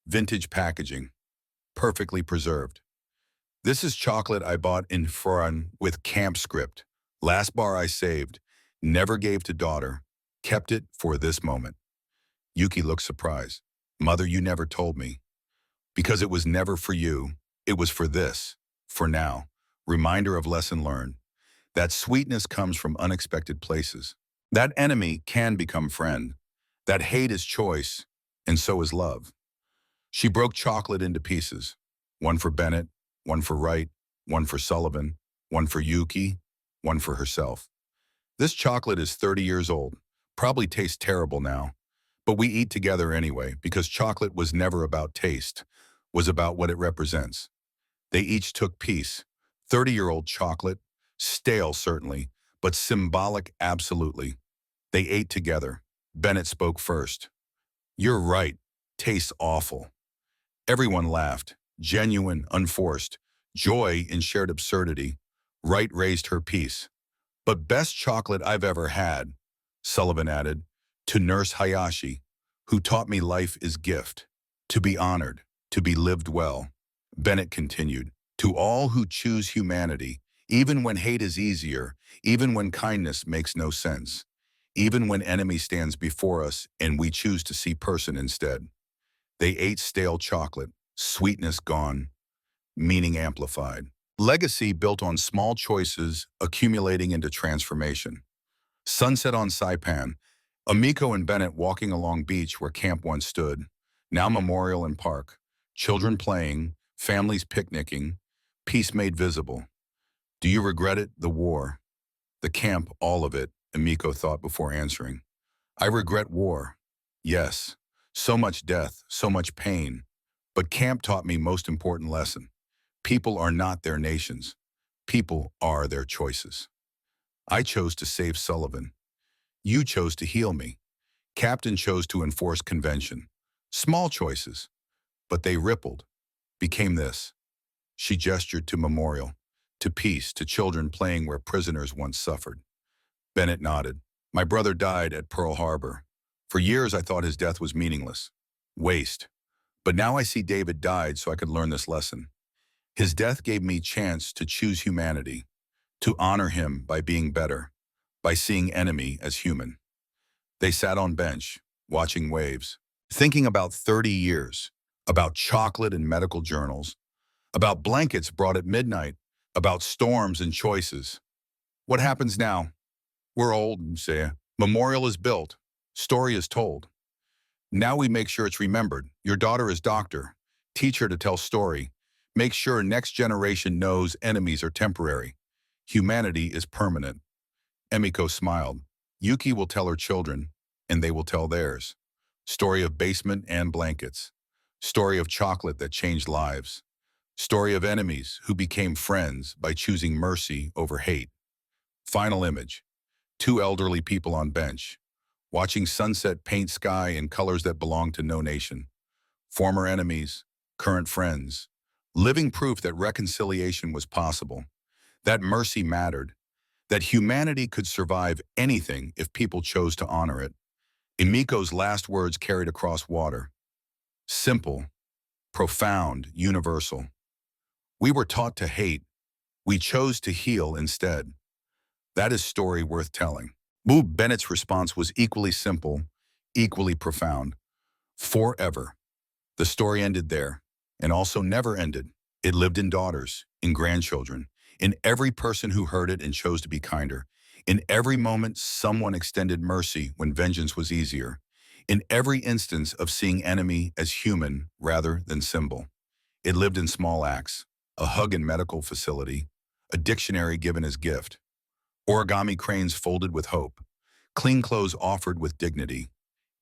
vintage packaging, perfectly preserved. This is chocolate I bought in Furan with camp script. Last bar I saved, never gave to daughter, kept it for this moment. Yuki looked surprised. Mother, you never told me. Because it was never for you, it was for this, for now. Reminder of lesson learned. That sweetness comes from unexpected places. That enemy can become friend. That hate is choice, and so is love. She broke chocolate into pieces. One for Bennett, one for Wright, one for Sullivan, one for Yuki, one for herself. This chocolate is 30 years old. Probably tastes terrible now. But we eat together anyway because chocolate was never about taste, was about what it represents. They each took piece. 30-year-old chocolate, stale certainly, but symbolic absolutely. They ate together. Bennett spoke first. You're right. Tastes awful. Everyone laughed. Genuine, unforced. Joy in shared absurdity. Wright raised her piece. But best chocolate I've ever had, Sullivan added, to Nurse Hayashi, who taught me life is gift, to be honored, to be lived well. Bennett continued, to all who choose humanity, even when hate is easier, even when kindness makes no sense, even when enemy stands before us and we choose to see person instead. They ate stale chocolate, sweetness gone, meaning amplified. Legacy built on small choices accumulating into transformation. Sunset on Saipan. Emiko and Bennett walking along beach where camp once stood, now memorial and park. Children playing, families picnicking, peace made visible. Do you regret it? The war. The camp, all of it, Emiko thought before answering. I regret war. Yes. So much death, so much pain. But camp taught me most important lesson. People are not their nations. People are their choices. I chose to save Sullivan. You chose to heal me. Captain chose to enforce convention. Small choices, but they rippled, became this. She gestured to memorial, to peace, to children playing where prisoners once suffered. Bennett nodded. My brother died at Pearl Harbor. For years I thought his death was meaningless. Waste. But now I see David died so I could learn this lesson. His death gave me chance to choose humanity, to honor him by being better, by seeing enemy as human. They sat on bench, watching waves, thinking about 30 years, about chocolate and medical journals, about blankets brought at midnight, about storms and choices. What happens now? We're old, say. Memorial is built. Story is told. Now we make sure it's remembered. Your daughter is doctor. Teach her to tell story. Make sure next generation knows enemies are temporary. Humanity is permanent. Emiko smiled. Yuki will tell her children, and they will tell theirs. Story of basement and blankets. Story of chocolate that changed lives. Story of enemies who became friends by choosing mercy over hate. Final image. Two elderly people on bench, watching sunset paint sky in colors that belong to no nation. Former enemies, current friends. Living proof that reconciliation was possible, that mercy mattered, that humanity could survive anything if people chose to honor it. Emiko's last words carried across water. Simple, profound, universal. We were taught to hate. We chose to heal instead. That is story worth telling. Boo Bennett's response was equally simple, equally profound. Forever. The story ended there, and also never ended. It lived in daughters, in grandchildren, in every person who heard it and chose to be kinder. In every moment, someone extended mercy when vengeance was easier. In every instance of seeing enemy as human rather than symbol. It lived in small acts, a hug in medical facility, a dictionary given as gift, origami cranes folded with hope, clean clothes offered with dignity,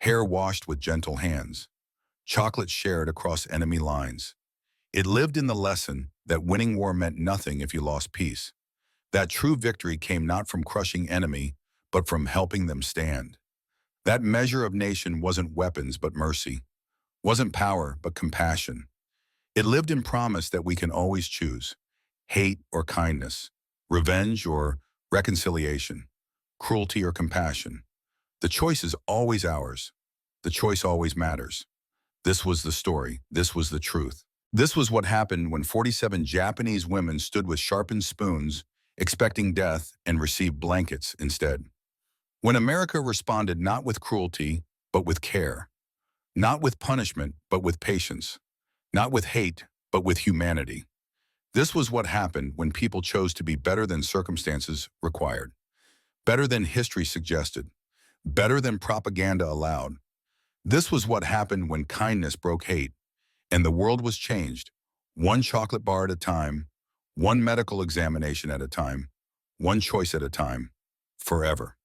hair washed with gentle hands, chocolate shared across enemy lines. It lived in the lesson that winning war meant nothing if you lost peace, that true victory came not from crushing enemy, but from helping them stand. That measure of nation wasn't weapons but mercy, wasn't power but compassion. It lived in promise that we can always choose, hate or kindness, revenge or reconciliation, cruelty or compassion. The choice is always ours. The choice always matters. This was the story. This was the truth. This was what happened when 47 Japanese women stood with sharpened spoons, expecting death, and received blankets instead. When America responded not with cruelty, but with care. Not with punishment, but with patience. Not with hate, but with humanity. This was what happened when people chose to be better than circumstances required. Better than history suggested. Better than propaganda allowed. This was what happened when kindness broke hate, and the world was changed, one chocolate bar at a time, one medical examination at a time, one choice at a time, forever.